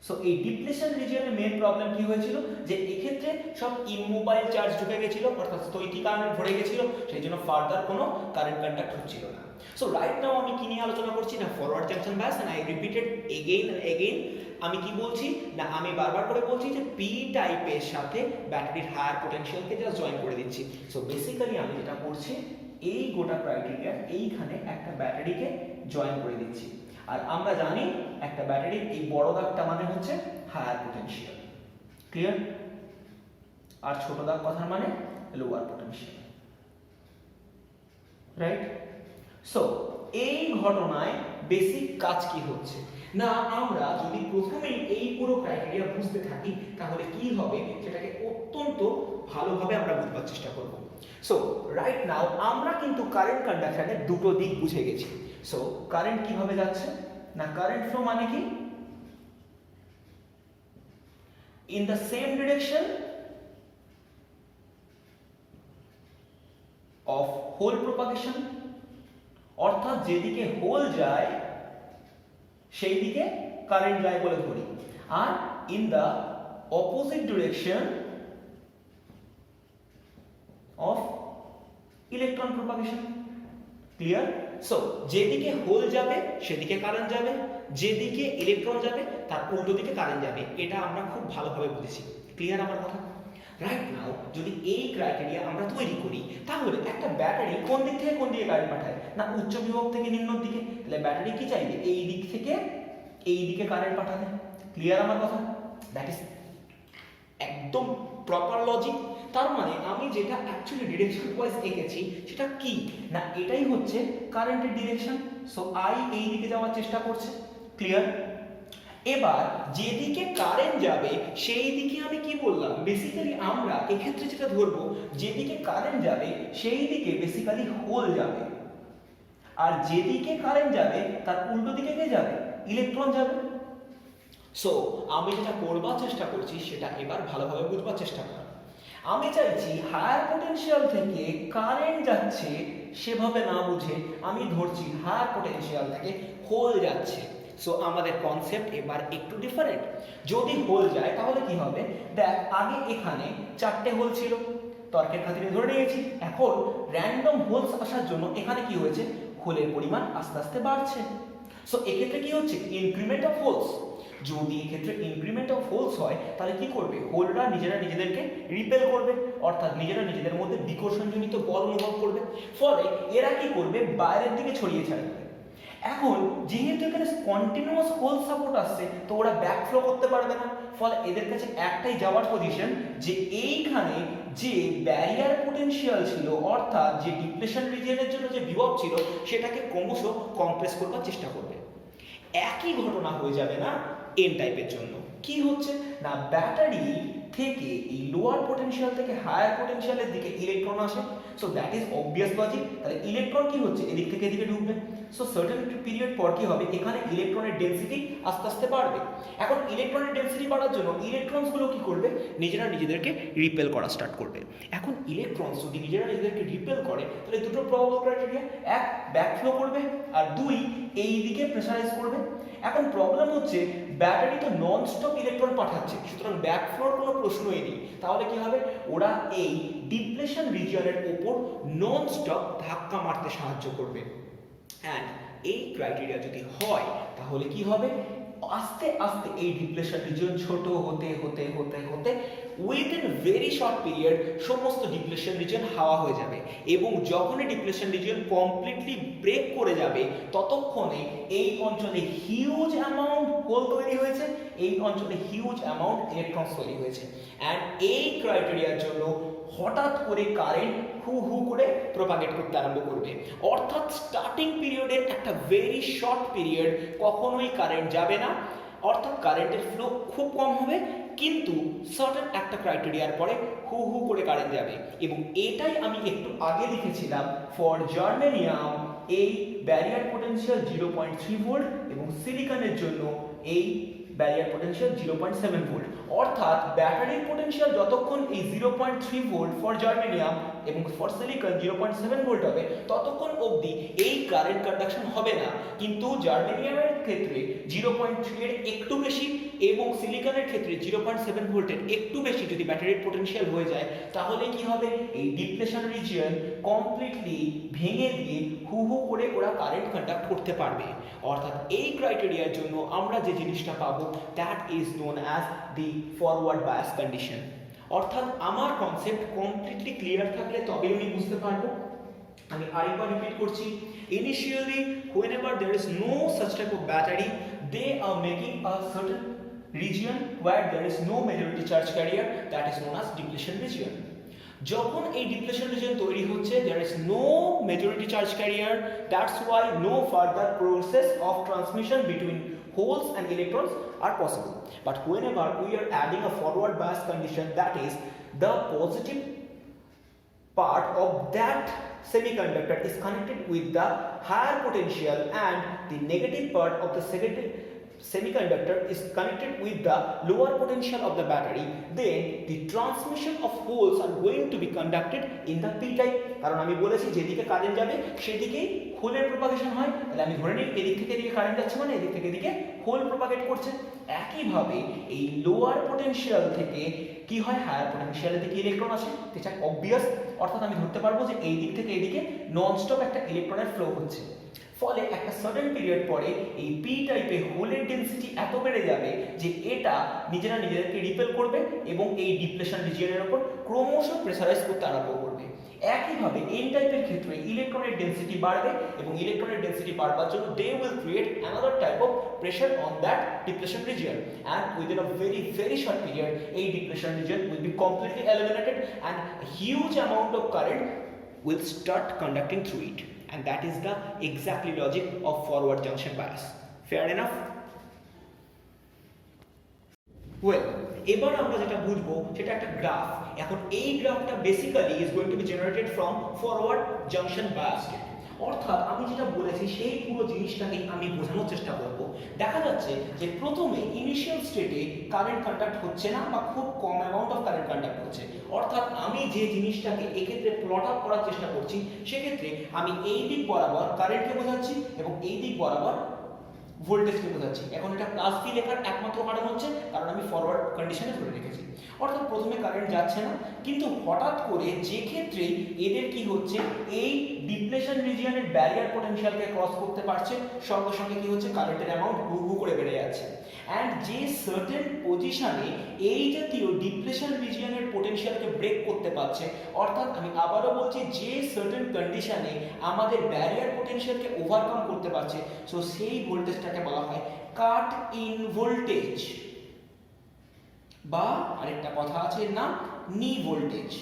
সো এই ডিপ্লেশন রিজিয়নের মেইন প্রবলেম কি হয়েছিল, যে এক্ষেত্রে সব ইমোবাইল চার্জ ঢুকে গেছিল, অর্থাৎ স্থৈতিক কারেন্ট ভরে গেছিল, সেই জন্য ফার্দার কোনো কারেন্ট কন্ডাক্ট হচ্ছিল না। সো রাইট নাও আমি কি নিয়ে আলোচনা করছি না, forward junction bias, and I repeated again and again. আমি কি বলছি না, আমি বারবার করে বলছি যে পি টাইপের সাথে ব্যাটারির হায়ার পটেনশিয়ালকে জাস্ট জয়েন করে দিচ্ছি। সো বেসিক্যালি আমি যেটা করছি, এই গোটা ক্রাইটেরিয়া এইখানে একটা ব্যাটারিকে জয়েন করে দিচ্ছি, আর আমরা জানি একটা ব্যাটারির এই বড় দাগটা মানে হচ্ছে হায়ার পটেনশিয়াল, ক্লিয়ার? আর ছোট দাগ কথার মানে লোয়ার পটেনশিয়াল, রাইট? সো এই ঘটনায় বেসিক কাজ কি হচ্ছে না, আমরা যদি প্রথমেই এই পুরো ক্রাইটেরিয়া বুঝতে থাকি তাহলে কি হবে সেটাকে অত্যন্ত ভালোভাবে আমরা বুঝবার চেষ্টা করব। সো রাইট নাও আমরা কিন্তু কারেন্ট কন্ডাকশনের দুটো দিক বুঝে গেছি। সো কারেন্ট কিভাবে যাচ্ছে না, কারেন্ট ফ্লো মানে কি, in the same direction of hole propagation, অর্থাৎ যেদিকে হোল যায় সেই দিকে কারেন্ট যায় বলে ধরি, আর in the opposite direction of electron propagation, clear? So যেদিকে হোল যাবে সেদিকে কারেন্ট যাবে, যেদিকে ইলেকট্রন যাবে তার উল্টো দিকে কারেন্ট যাবে, এটা আমরা খুব ভালোভাবে বুঝেছি, ক্লিয়ার আমার কথা? রাইট নাও যদি এই ক্রাইটেরিয়া আমরা তৈরি করি তাহলে একটা ব্যাটারি কোন দিক থেকে কোন দিকে কারেন্ট পাঠায় না, উচ্চ বিভব থেকে নিম্ন দিকে, তাহলে ব্যাটারি কি চাইবে, এই দিক থেকে এই দিকে কারেন্ট পাঠাতে, ক্লিয়ার আমার কথা? দ্যাট ইজ একদম প্রপার লজিক। তার মানে আমি যেটা অ্যাকচুয়ালি ডিরেকশন ওয়াইজ এঁকেছি সেটা কি না, এটাই হচ্ছে কারেন্টের ডিরেকশন। সো আই এই দিকে যাওয়ার চেষ্টা করছে, ক্লিয়ার? এবার যেদিকে কারেন্ট যাবে সেই দিকে আমি কি বললাম, বেসিক্যালি আমরা এক্ষেত্রে যেটা ধরবো, যেদিকে কারেন্ট যাবে সেই দিকে বেসিক্যালি হোল যাবে, আর যেদিকে কারেন্ট যাবে তার উল্টো দিকে কে যাবে, ইলেকট্রন যাবে। সো আমি যেটা করবার চেষ্টা করছি সেটা এবার ভালোভাবে বুঝবার চেষ্টা কর। আমি চাইছি হায়ার পটেনশিয়াল থেকে কারেন্ট যাচ্ছে সেভাবে না বুঝে আমি ধরছি হায়ার পটেনশিয়াল থেকে হোল যাচ্ছে। সো আমাদের কনসেপ্ট এবার একটু ডিফারেন্ট। যদি হোল যায় তাহলে কি হবে, দেখ আগে এখানে 4টে হোল ছিল, তর্কের খাতিরে ধরে নিয়েছি, এখন র্যান্ডম হোলস আসার জন্য এখানে কি হয়েছে, হোলের পরিমাণ আস্তে আস্তে বাড়ছে। সো এক্ষেত্রে কি হচ্ছে, ইনক্রিমেন্ট অফ হোলস। যদি এক্ষেত্রে ইনক্রিমেন্ট অফ হোলস হয় তাহলে কি করবে, হোলরা নিজেরা নিজেদেরকে রিপেল করবে, অর্থাৎ নিজেরা নিজেদের মধ্যে বিকর্ষণজনিত বল অনুভব করবে, ফলে এরা কি করবে, বাইরের দিকে ছড়িয়ে ছাড়বে। এখন যেহেতু এখানে কন্টিনিউয়াস হোল সাপোর্ট আসছে তো ওরা ব্যাকফ্লো করতে পারবে না, ফলে এদের কাছে একটাই যাওয়ার পজিশন যে এইখানে যে ব্যারিয়ার পটেনশিয়াল ছিল, অর্থাৎ যে ডিপ্লেশন রিজিয়নের জন্য যে বিভব ছিল সেটাকে ক্রমশ কম্প্রেস করবার চেষ্টা করবে। একই ঘটনা হয়ে যাবে না এন টাইপের জন্য। কি হচ্ছে না, ব্যাটারি থেকে এই লোয়ার পটেনশিয়াল থেকে হায়ার পটেনশিয়ালের দিকে ইলেকট্রন আসে। So that is obvious logic. তাহলে ইলেকট্রন কি হচ্ছে, এদিক থেকে এদিকে ঢুকবে। সো সার্টেন পিরিয়ড পর কি হবে, এখানে ইলেকট্রনের ডেনসিটি আস্তে আস্তে বাড়বে। এখন ইলেকট্রনের ডেনসিটি বাড়ার জন্য ইলেকট্রনসগুলো কি করবে, নিজেরা নিজেদেরকে রিপেল করা স্টার্ট করবে। এখন ইলেকট্রনস যদি নিজেরা নিজেদেরকে রিপেল করে তাহলে দুটো প্রবাবল ক্রাইটেরিয়া, এক ব্যাকফ্লো করবে আর দুই এই দিকে প্রেসারাইজ করবে। এখন প্রবলেম হচ্ছে ব্যাটারি তো নন স্টপ ইলেকট্রন পাঠাচ্ছে, সুতরাং ব্যাকফ্লোর কোনো প্রশ্নই নেই। তাহলে কি হবে, ওরা এই ডিপ্লেশন রিজিয়নের উপর নন স্টপ ধাক্কা মারতে সাহায্য করবে। অ্যান্ড এই ক্রাইটেরিয়া যদি হয় তাহলে কি হবে, আস্তে আস্তে এই ডিপ্লেশন রিজিয়ন ছোট হতে হতে হতে হতে উইদিন ভেরি শর্ট পিরিয়ড সমস্ত ডিপ্লেশন রিজিয়ন হাওয়া হয়ে যাবে, এবং যখনই ডিপ্লেশন রিজিয়ন কমপ্লিটলি ব্রেক করে যাবে ততক্ষণে এই অঞ্চলে হিউজ অ্যামাউন্ট হোল তৈরি হয়েছে, এই অঞ্চলে হিউজ অ্যামাউন্ট ইলেকট্রন তৈরি হয়েছে। অ্যান্ড এই ক্রাইটেরিয়ার জন্য হঠাৎ করে কারেন্ট হু হু করে প্রপাগেট করতে আরম্ভ করবে। অর্থাৎ স্টার্টিং পিরিয়ডের একটা ভেরি শর্ট পিরিয়ড কখনোই কারেন্ট যাবে না, অর্থাৎ কারেন্টের ফ্লো খুব কম হবে, কিন্তু সার্টেন একটা ক্রাইটেরিয়ার পরে হু হু করে কারেন্ট যাবে। এবং এটাই আমি একটু আগে লিখেছিলাম ফর জার্মেনিয়াম এই ব্যারিয়ার পোটেনশিয়াল 0.3 ভোল্ট এবং সিলিকনের জন্য এই ব্যারিয়ার পোটেনশিয়াল 0.7 ভোল্ট। অর্থাৎ ব্যাটারির পোটেনশিয়াল যতক্ষণ এই 0.3 ভোল্ট ফর জার্মেনিয়াম এবং ফর সিলিকন 0.7 ভোল্ট হবে ততক্ষণ অবধি এই কারেন্ট কন্ডাকশন হবে না। কিন্তু জার্মেনিয়ামের ক্ষেত্রে 0.3 এর একটু বেশি এবং সিলিকনের ক্ষেত্রে 0.7 ভোল্টের একটু বেশি যদি ব্যাটারির পোটেনশিয়াল হয়ে যায়, তাহলে কি হবে, এই ডিপ্লেশন রিজিয়ন কমপ্লিটলি ভেঙে দিয়ে হু হু করে ওরা কারেন্ট কন্ডাক্ট করতে পারবে। অর্থাৎ এই ক্রাইটেরিয়ার জন্য আমরা যে জিনিসটা পাবো that is known as the forward bias condition. অর্থাৎ আমার কনসেপ্ট কমপ্লিটলি ক্লিয়ার থাকলে তবে আমি বুঝতে পারবো। আমি আরেকবার রিপিট করছি, initially whenever there is no such type of battery, they are making a certain region where there is no majority charge carrier, that is known as depletion region. যখন এই ডিপ্লেশন রিজিয়ন তৈরি হচ্ছে, there is no majority charge carrier, that's why no further process of transmission between holes and electrons are possible. But whenever we are adding a forward bias condition, that is the positive part of that semiconductor is connected with the higher potential and the negative part of the secondary semiconductor is connected with the lower potential of the battery, then the transmission of holes are going to be conducted in the p type. কারণ আমি বলেছি যেদিকে current যাবে সেদিকেই হোলের propagation হয়, তাহলে আমি ধরে নিই এদিক থেকে এদিকে কারেন্ট যাচ্ছে মানে এদিক থেকে এদিকে হোল প্রপাগেট করছে। একইভাবে এই লোয়ার পোটেনশিয়াল থেকে কি হয়, হায়ার পোটেনশিয়ালের দিকে ইলেকট্রন আসে, এটা অবভিয়াস। অর্থাৎ আমি ধরতে পারবো যে এই দিক থেকে এইদিকে ননস্টপ একটা ইলেকট্রনের ফ্লো হচ্ছে। ফলে একটা সার্টেন পিরিয়ড পরে এই পি টাইপে হোলের ডেনসিটি এত বেড়ে যাবে যে এটা নিজেদেরকে রিপেল করবে এবং এই ডিপ্লেশন রিজিয়নের উপর ক্রমশ প্রেসারাইজ করতে আরম্ভ করবে। একইভাবে এন টাইপের ক্ষেত্রে ইলেকট্রনের ডেনসিটি বাড়বে এবং ইলেকট্রনের ডেনসিটি বাড়বার জন্য they will create another type of pressure on that depletion region, and within a very short period এই depletion region will be completely eliminated and huge amount of current will start conducting through it, and that is the exactly logic of forward junction bias. Fair enough? Well, এবার আমরা যেটা বুঝবো সেটা একটা graph. এখন এই গ্রাফটা basically is going to be generated from forward junction bias. অর্থাৎ আমি যেটা বলেছি সেই পুরো জিনিসটাকে আমি বোঝানোর চেষ্টা করব। দেখা যাচ্ছে যে প্রথমে ইনিশিয়াল স্টেটে কারেন্ট কন্ডাক্ট হচ্ছে না বা খুব কম অ্যামাউন্ট অফ কারেন্ট কন্ডাক্ট হচ্ছে। অর্থাৎ আমি যে জিনিসটাকে এক্ষেত্রে প্লট আপ করার চেষ্টা করছি সেক্ষেত্রে আমি এই দিক বরাবর কারেন্টকে বোঝাচ্ছি এবং এই দিক বরাবর ভোল্টেজকে বোঝাচ্ছি। এখন এটা প্লাস ভি লেখার একমাত্র কারণ হচ্ছে কারণ আমি ফরওয়ার্ড কন্ডিশনে ধরে রেখেছি। অর্থাৎ প্রথমে কারেন্ট যাচ্ছে না, কিন্তু হঠাৎ করে যে ক্ষেত্রে এদের কি হচ্ছে, এই ডিপ্লেশন রিজিয়নের ব্যারিয়ার পোটেনশিয়ালকে ক্রস করতে পারছে, সঙ্গে সঙ্গে কি হচ্ছে, কারেন্টের অ্যামাউন্ট হু হু করে বেড়ে যাচ্ছে। অ্যান্ড যে সার্টেন পজিশনে এই জাতীয় ডিপ্লেশন রিজিয়নের পোটেনশিয়ালকে ব্রেক করতে পারছে, অর্থাৎ আমি আবারও বলছি যে সার্টেন কন্ডিশনে আমাদের ব্যারিয়ার পোটেনশিয়ালকে ওভারকাম করতে পারছে, সো সেই ভোল্টেজটাকে বলা হয় কাট ইন ভোল্টেজ, বা আরেকটা কথা আছে এর নাম নি ভোল্টেজ।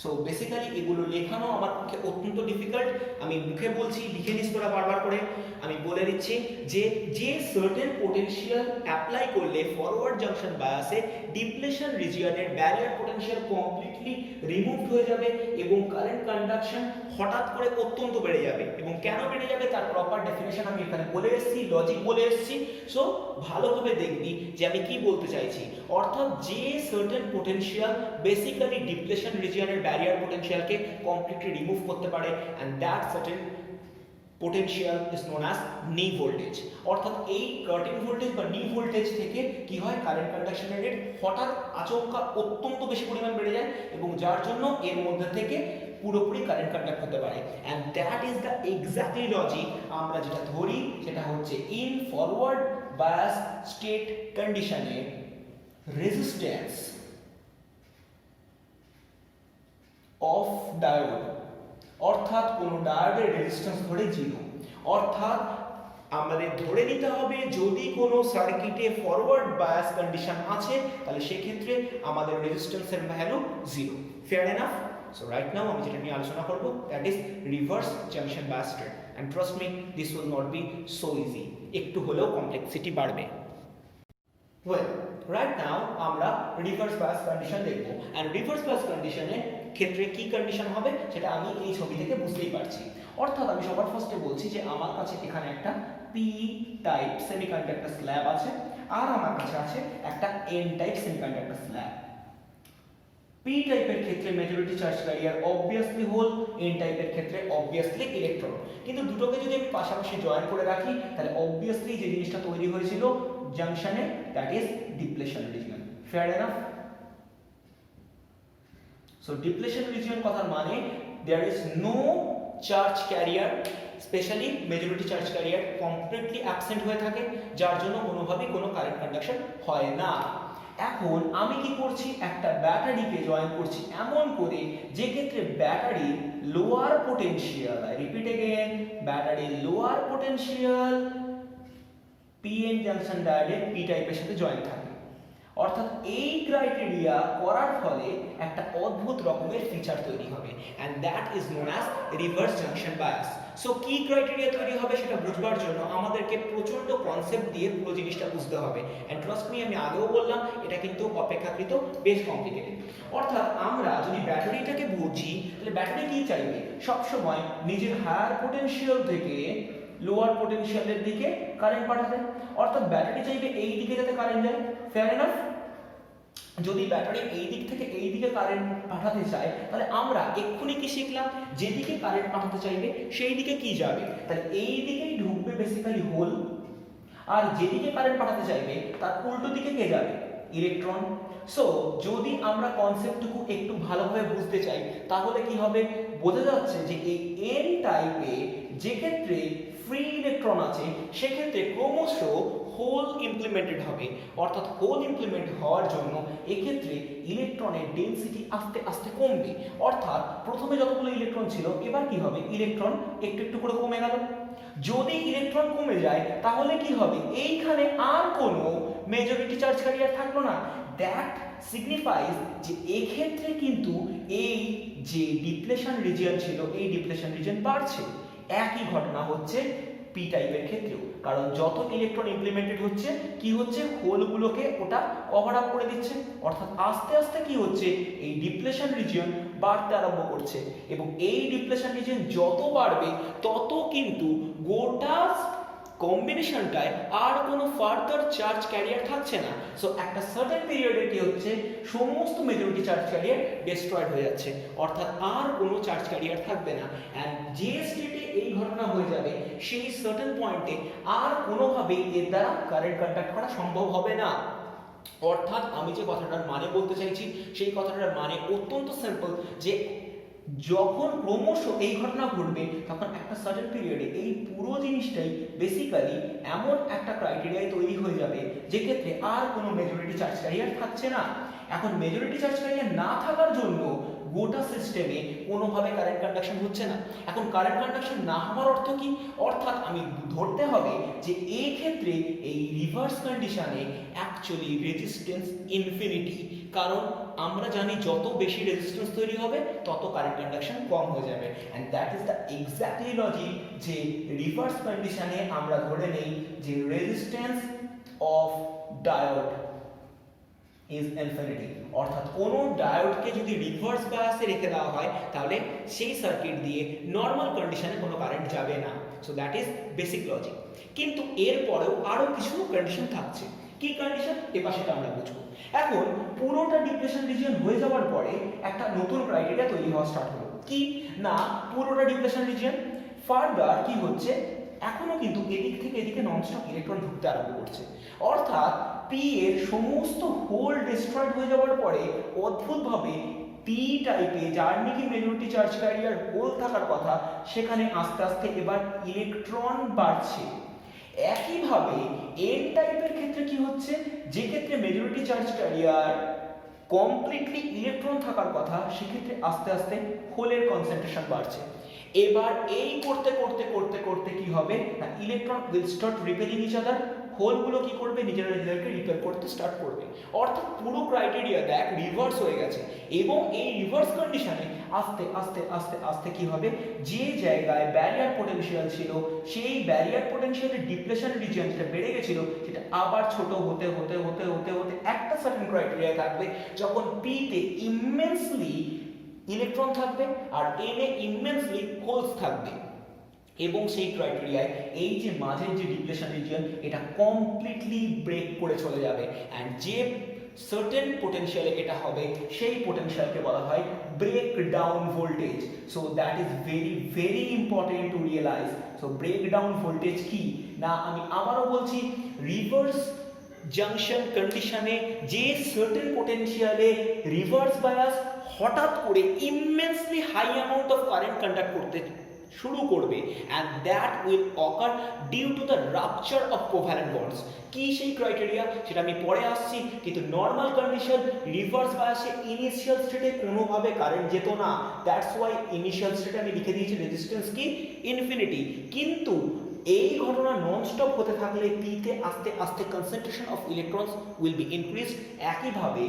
সো বেসিক্যালি এগুলো লেখানো আমার পক্ষে অত্যন্ত ডিফিকাল্ট, আমি মুখে বলছি, লিখে নিস তোরা বারবার করে। আমি বলে দিচ্ছি যে যে সার্টেন পোটেনশিয়াল অ্যাপ্লাই করলে ফরওয়ার্ড জাংশন বায়াসে ডিপ্লেশন রিজিয়নের ব্যারিয়ার পোটেনশিয়াল কমপ্লিটলি রিমুভড হয়ে যাবে এবং কারেন্ট কন্ডাকশন হঠাৎ করে অত্যন্ত বেড়ে যাবে। এবং কেন বেড়ে যাবে তার প্রপার ডেফিনেশন আমি এখানে বলে এসেছি, লজিক বলে এসেছি। সো ভালোভাবে দেখবি যে আমি কি বলতে চাইছি। অর্থাৎ যে সার্টেন পোটেনশিয়াল বেসিক্যালি ডিপ্লেশন রিজিয়নের ব্যারিয়ার পোটেনশিয়ালকে কমপ্লিটলি রিমুভ করতে পারে, and that certain potential is known as knee voltage। অর্থাৎ এই কাটিং ভোল্টেজ বা নি ভোল্টেজ থেকে কি হয়, কারেন্ট কন্ডাকশনের রেট হঠাৎ আচমকা অত্যন্ত বেশি পরিমাণ বেড়ে যায় এবং যার জন্য এর মধ্যে থেকে পুরোপুরি কারেন্ট কন্ডাক্ট হতে পারে। and that is the exactly logic আমরা যেটা ধরি সেটা হচ্ছে in forward bias state condition A resistance of diode, অর্থাৎ কোনো ডায়োডের রেজিস্ট্যান্স ধরে 0, অর্থাৎ আমাদের ধরে নিতে হবে যদি কোনো সার্কিটে ফরওয়ার্ড বায়াস কন্ডিশন আছে তাহলে সেক্ষেত্রে আমাদের রেজিস্ট্যান্সের value 0। Fair enough? So right now আমি যেটা নিয়ে আলোচনা করব that is reverse junction bias trade, and trust me this will not be so easy, একটু হলেও কমপ্লেক্সিটি বাড়বে। ওয়েল রাইট নাও আমরা রিভার্স বায়াস কন্ডিশন দেখব, এন্ড রিভার্স বায়াস কন্ডিশনের ক্ষেত্রে কি কন্ডিশন হবে সেটা আমি এই ছবি থেকে বুঝতেই পারছি। অর্থাৎ আমি সবার ফার্স্টে বলছি যে আমার কাছে এখানে একটা পি টাইপ সেমিকন্ডাক্টর স্ল্যাব আছে, আর আমার কাছে আছে একটা N type semiconductor slab. P টাইপের ক্ষেত্রে majority charge carrier obviously hole, N টাইপের ক্ষেত্রে অবভিয়াসলি ইলেকট্রন। কিন্তু দুটোকে যদি আমি পাশাপাশি জয়েন করে রাখি তাহলে অবভিয়াসলি যে জিনিসটা তৈরি হয়েছিল জাংশনে that is depletion region. Fair enough? So depletion region কথার মানে there is no charge carrier, specially majority charge carrier completely absent হয়ে থাকে, যার জন্য কোনোভাবেই কোনো কারেন্ট কন্ডাকশন হয় না। এখন আমি কি করছি, একটা ব্যাটারিকে জয়েন করছি এমন করে যে ক্ষেত্রে battery lower potential, I repeat again, battery lower potential PN junction ডায়োডের পি টাইপের সাথে জয়েন থাকে। অর্থাৎ এই ক্রাইটেরিয়া করার ফলে একটা অদ্ভুত রকমের ফিচার তৈরি হবে, and that is known as reverse junction bias. So কি ক্রাইটেরিয়া তৈরি হবে সেটা বুঝবার জন্য আমাদেরকে প্রচন্ড কনসেপ্ট দিয়ে পুরো জিনিসটা বুঝতে হবে, এন্ড ট্রাস্ট মি আমি আগেও বললাম এটা কিন্তু অপেক্ষাকৃত বেশ কমপ্লিকেটেড। অর্থাৎ আমরা যদি ব্যাটারিটাকে বুঝি তাহলে ব্যাটারি কি চাইবে, সবসময় নিজের হায়ার পোটেনশিয়াল থেকে লোয়ার পোটেনশিয়ালের দিকে কারেন্ট পাঠাতে, অর্থাৎ ব্যাটারি চাইবে এই দিকে যাতে কারেন্ট যায়। Fair enough? যদি ব্যাটারি এই দিক থেকে এই দিকে কারেন্ট পাঠাতে চায় তাহলে আমরা এক্ষুনি কি শিখলাম, যেদিকে কারেন্ট পাঠাতে চাইবে সেই দিকে কি যাবে, তাহলে এই দিকেই ঢুকবে বেসিক্যালি হোল, আর যেদিকে কারেন্ট পাঠাতে চাইবে তার উল্টো দিকে কে যাবে, ইলেকট্রন। সো যদি আমরা কনসেপ্টটুকু একটু ভালোভাবে বুঝতে চাই তাহলে কি হবে, বোঝা যাচ্ছে যে এই এন টাইপে যে ক্ষেত্রে ফ্রি ইলেকট্রন আছে সেক্ষেত্রে ক্রমশ হোল ইমপ্লিমেন্টেড হবে, অর্থাৎ হোল ইমপ্লিমেন্ট হওয়ার জন্য এক্ষেত্রে ইলেকট্রনের ডেনসিটি আস্তে আস্তে কমবে। অর্থাৎ প্রথমে যতগুলো ইলেকট্রন ছিল এবার কি হবে, ইলেকট্রন একটু একটু করে কমে গেল। যদি ইলেকট্রন কমে যায় তাহলে কি হবে, এইখানে আর কোনো মেজরিটি চার্জ ক্যারিয়ার থাকলো না। দ্যাট সিগনিফাইজ যে এক্ষেত্রে কিন্তু এই যে ডিপ্লেশন রিজিয়ন ছিল এই ডিপ্লেশন রিজিয়ন বাড়ছে। একই ঘটনা হচ্ছে পি টাইপের ক্ষেত্রেও, কারণ যত ইলেকট্রন ইমপ্লিমেন্টেড হচ্ছে কি হচ্ছে, হোলগুলোকে ওটা কভার আপ করে দিচ্ছে, অর্থাৎ আস্তে আস্তে কি হচ্ছে, এই ডিপ্লেশন রিজিয়ন বাড়তে আরম্ভ করছে, এবং এই ডিপ্লেশন রিজিয়ন যত বাড়বে তত কিন্তু গোটা কম্বিনেশনটায় আর কোনো ফার্দার চার্জ ক্যারিয়ার থাকছে না। সো একটা সার্টেন পিরিয়ডে কি হচ্ছে, সমস্ত মেজরিটি চার্জ ক্যারিয়ার ডিস্ট্রয়েড হয়ে যাচ্ছে, অর্থাৎ আর কোনো চার্জ ক্যারিয়ার থাকবে না। অ্যান্ড যে স্টেটে এই ঘটনা হয়ে যাবে সেই সার্টেন পয়েন্টে আর কোনোভাবেই এর দ্বারা কারেন্ট কন্ডাক্ট করা সম্ভব হবে না। অর্থাৎ আমি যে কথাটার মানে বলতে চাইছি সেই কথাটার মানে অত্যন্ত সিম্পল, যে যখন ক্রমশ এই ঘটনা ঘটবে তখন একটা সার্টেন পিরিয়ডে এই পুরো জিনিসটাই বেসিক্যালি এমন একটা ক্রাইটেরিয়ায় তৈরি হয়ে যাবে যে ক্ষেত্রে আর কোনো মেজরিটি চার্জ ক্যারিয়ার থাকছে না। এখন মেজরিটি চার্জ ক্যারিয়ার না থাকার জন্য গোটা সিস্টেমে কোনোভাবে কারেন্ট কন্ডাকশন হচ্ছে না। এখন কারেন্ট কন্ডাকশন না হওয়ার অর্থ কি, অর্থাৎ আমি ধরতে হবে যে এই ক্ষেত্রে এই রিভার্স কন্ডিশনে অ্যাকচুয়ালি রেজিস্ট্যান্স ইনফিনিটি, কারণ আমরা জানি যত বেশি রেজিস্ট্যান্স তৈরি হবে তত কারেন্ট কন্ডাকশন কম হয়ে যাবে, and that is the exactly logic যে রিভার্স কন্ডিশনে আমরা ধরে নেই যে resistance of diode is infinity, অর্থাৎ কোনো ডায়োডকে যদি রিভার্স বায়াসে রেখে দেওয়া হয় তাহলে সেই সার্কিট দিয়ে নর্মাল কন্ডিশনে কোনো কারেন্ট যাবে না। So that is basic logic. কিন্তু এরপরেও আরও কিছু কন্ডিশন থাকছে। কি কন্ডিশন, এবার সেটা আমরা বুঝবো। এখন পুরোটা ডিপ্লেশন রিজিয়ন হয়ে যাওয়ার পরে একটা নতুন ক্রাইটেরিয়া তৈরি হওয়া স্টার্ট হলো, কি না পুরোটা ডিপ্লেশন রিজিয়ন ফার্দার কি হচ্ছে, এখনো কিন্তু এদিক থেকে এদিকে ননস্টপ ইলেকট্রন ঢুকতে আরম্ভ করছে, অর্থাৎ পি এর সমস্ত হোল ডিস্ট্রয়েড হয়ে যাওয়ার পরে অদ্ভুতভাবে পি টাইপে যার নাকি মেজরিটি চার্জ ক্যারিয়ার হোল থাকার কথা সেখানে আস্তে আস্তে এবার ইলেকট্রন বাড়ছে। একইভাবে এন টাইপের ক্ষেত্রে কি হচ্ছে, যে ক্ষেত্রে majority charge carrier completely electron থাকার কথা, সেক্ষেত্রে আস্তে আস্তে হোলের কনসেন্ট্রেশন বাড়ছে। এবার এই করতে করতে করতে করতে কি হবে না, electron will start repelling each other, হোলগুলো কি করবে, নিজেরা নিজেদেরকে রিপেল করতে স্টার্ট করবে। অর্থাৎ পুরো ক্রাইটেরিয়া দেখ রিভার্স হয়ে গেছে। এবং এই রিভার্স কন্ডিশনে আস্তে আস্তে আস্তে আস্তে কি হবে, যে জায়গায় ব্যারিয়ার পোটেনশিয়াল ছিল সেই ব্যারিয়ার পোটেনশিয়ালের ডিপ্লেশন রিজিয়ন যেটা বেড়ে গেছিল সেটা আবার ছোট হতে হতে হতে হতে হতে একটা সার্টেন ক্রাইটেরিয়া থাকবে, যখন পি তে ইমেন্সলি ইলেকট্রন থাকবে আর এনে ইমেন্সলি হোলস থাকবে। এবং সেই ক্রাইটেরিয়ায় এই যে মাঝের যে ডিপ্লেশন রিজিয়ন এটা কমপ্লিটলি ব্রেক করে চলে যাবে, অ্যান্ড যে সার্টেন পোটেনশিয়ালে এটা হবে সেই পোটেনশিয়ালকে বলা হয় break down voltage. So that is very very important to realise. So break down voltage কি না, আমি আবারও বলছি, রিভার্স জাংশন কন্ডিশনে যে সার্টেন পোটেনশিয়ালে রিভার্স বায়াস হঠাৎ করে immensely high amount of current conduct করতে শুরু করবে, and that will occur due to the rupture of covalent bonds। কি সেই ক্রাইটেরিয়া সেটা আমি পরে আসছি, কিন্তু নর্মাল কন্ডিশন রিভার্স বায়াসে ইনিশিয়াল স্টেটে কোনোভাবে কারেন্ট যেত না, দ্যাটস ওয়াই ইনিশিয়াল স্টেটে আমি লিখে দিয়েছি রেজিস্ট্যান্স কি ইনফিনিটি। কিন্তু এই ঘটনা নন স্টপ হতে থাকলে পিতে আস্তে আস্তে concentration of electrons will be increased, একইভাবে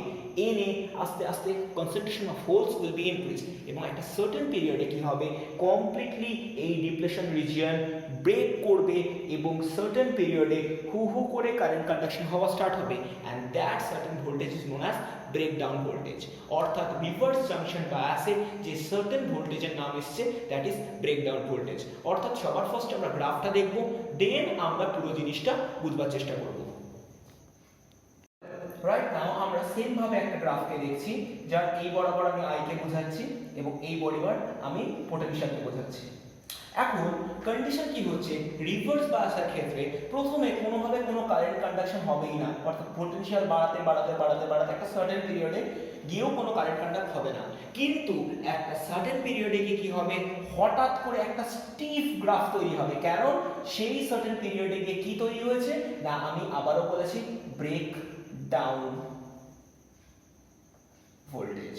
এনে আস্তে আস্তে concentration of holes will be increased, এবং একটা সার্টেন পিরিয়ডে কি হবে, কমপ্লিটলি এই ডিপ্লেশন রিজিয়ন ব্রেক করবে এবং সার্টেন পিরিয়ডে হু হু করে কারেন্ট কন্ডাকশন হওয়া স্টার্ট হবে, and that certain voltage is known as breakdown voltage. অর্থাৎ রিভার্স জাংশন বায়াসে যে সার্টেন ভোল্টেজের নাম এসছে দ্যাট ইজ ব্রেকডাউন ভোল্টেজ। অর্থাৎ সবার ফার্স্ট আমরা গ্রাফটা দেখব, দেন আমরা পুরো জিনিসটা বুঝবার চেষ্টা করব। রাইট নাও আমরা সেম ভাবে একটা গ্রাফকে দেখছি, যার এই বরাবর আমি আই কে বোঝাচ্ছি এবং এই বরাবর আমি পোটেনশিয়ালকে বোঝাচ্ছি। এখন কন্ডিশন কি হচ্ছে, রিভার্স বায়াসের ক্ষেত্রে প্রথমে কোনোভাবে কোনো কারেন্ট কন্ডাকশন হবেই না, অর্থাৎ পোটেনশিয়াল বাড়াতে বাড়াতে বাড়াতে বাড়াতে একটা সার্টেন পিরিয়ডে গিয়েও কোনো কারেন্ট কন্ডাক্ট হবে না। কিন্তু একটা সার্টেন পিরিয়ডে গিয়ে কি হবে, হঠাৎ করে একটা স্টিফ গ্রাফ তৈরি হবে। কারণ সেই সার্টেন পিরিয়ডে গিয়ে কি তৈরি হয়েছে না, আমি আবারও বলেছি break down voltage.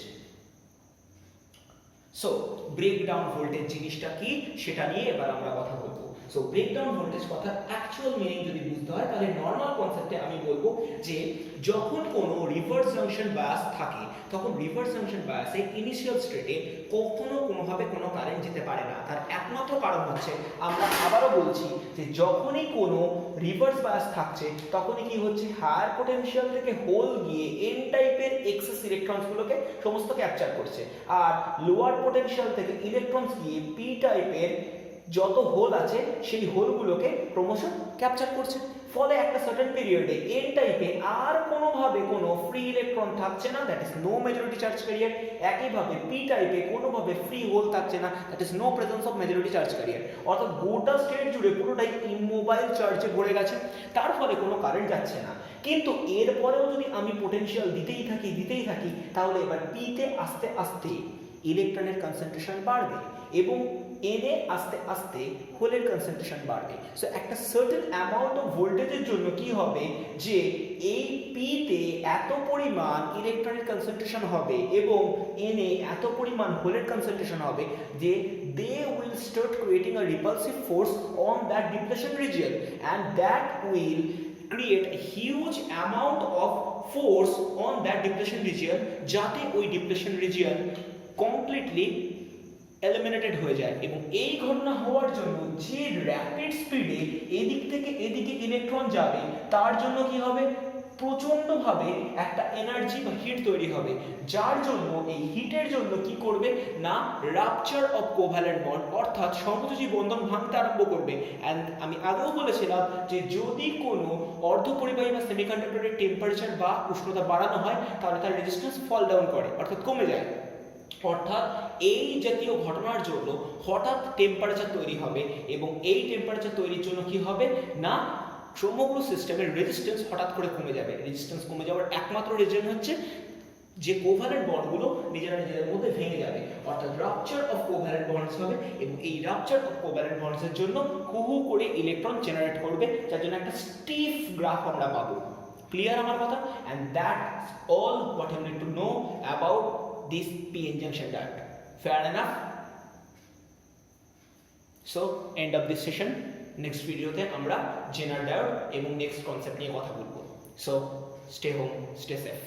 So breakdown voltage জিনিসটা কি সেটা নিয়ে এবার আমরা কথা বলবো। সো ব্রেকডাউন ভোল্টেজ কথার অ্যাকচুয়াল মিনিং যদি বুঝতে হয় তাহলে নর্মাল কনসেপ্টে আমি বলবো যে যখন কোনো রিভার্স জাংশন বায়াস থাকে তখন রিভার্স জাংশন বায়াসে ইনিশিয়াল স্টেটে কখনো কোনোভাবে কোনো কারেন্ট যেতে পারে না। তার একমাত্র কারণ হচ্ছে, আমরা আবারও বলছি যে যখনই কোনো রিভার্স বায়াস থাকছে তখনই কি হচ্ছে, হায়ার পোটেনশিয়াল থেকে হোল গিয়ে এন টাইপের এক্সেস ইলেকট্রনসগুলোকে সমস্ত ক্যাপচার করছে, আর লোয়ার পোটেনশিয়াল থেকে ইলেকট্রনস গিয়ে পি টাইপের যত হোল আছে সেই হোলগুলোকে ক্রমশ ক্যাপচার করছে। ফলে একটা সার্টেন পিরিয়ডে এন টাইপে আর কোনোভাবে কোনো ফ্রি ইলেকট্রন থাকছে না, that is no majority charge carrier. একইভাবে পি টাইপে কোনোভাবে ফ্রি হোল থাকছে না, that is no presence of majority charge carrier. অর্থাৎ গোটা স্টেট জুড়ে পুরোটাই ইমোবাইল চার্জে ভরে গেছে, তার ফলে কোনো কারেন্ট যাচ্ছে না। কিন্তু এরপরেও যদি আমি পোটেনশিয়াল দিতেই থাকি তাহলে এবার পিতে আস্তে আস্তে ইলেকট্রনের কনসেন্ট্রেশন বাড়বে এবং এনে আস্তে আস্তে হোলের কনসেন্ট্রেশন বাড়বে। সো একটা সার্টেন অ্যামাউন্ট অফ ভোল্টেজের জন্য কি হবে যে এই পিতে এত পরিমাণ ইলেকট্রনের কনসেন্ট্রেশন হবে এবং এনে এত পরিমাণ হোলের কনসেন্ট্রেশন হবে যে they will start creating a repulsive force on that depletion region, and that will create a huge amount of force on that depletion region, যাতে ওই depletion region completely eliminated হয়ে যায়। এবং এই ঘটনা হওয়ার জন্য যে র্যাপিড স্পিডে এদিক থেকে এদিকে ইলেকট্রন যাবে তার জন্য কি হবে, প্রচন্ডভাবে একটা এনার্জি বা হিট তৈরি হবে, যার জন্য এই হিটের জন্য কি করবে না রাপচার অফ কোভ্যালেন্ট বন্ড, অর্থাৎ সমযোজী বন্ধন ভাঙতে আরম্ভ করবে। অ্যান্ড আমি আগেও বলেছিলাম যে যদি কোনো অর্ধপরিবাহী বা সেমিকন্ডাক্টরের টেম্পারেচার বা উষ্ণতা বাড়ানো হয় তাহলে তার রেজিস্ট্যান্স ফল ডাউন করে, অর্থাৎ কমে যায়। অর্থাৎ এই জাতীয় ঘটনার জন্য হঠাৎ টেম্পারেচার তৈরি হবে এবং এই টেম্পারেচার তৈরির জন্য কি হবে না সমগ্র সিস্টেমের রেজিস্ট্যান্স হঠাৎ করে কমে যাবে। রেজিস্ট্যান্স কমে যাওয়ার একমাত্র রিজন হচ্ছে যে কোভ্যালেন্ট বন্ডগুলো নিজেরা নিজেদের মধ্যে ভেঙে যাবে, অর্থাৎ রাপচার অফ কোভ্যালেন্ট বন্ডস হবে এবং এই রাপচার অফ কোভ্যালেন্ট বন্ডসের জন্য হু হু করে ইলেকট্রন জেনারেট করবে, যার জন্য একটা স্টিফ গ্রাফ আমরা পাবো। Clear আমার কথা? And that's all what you need to know about this p-n junction diode. Fair enough? So end of this session. Next ভিডিওতে আমরা জেনার ডায়োড এবং নেক্সট কনসেপ্ট নিয়ে কথা বলবো। So stay home, stay safe.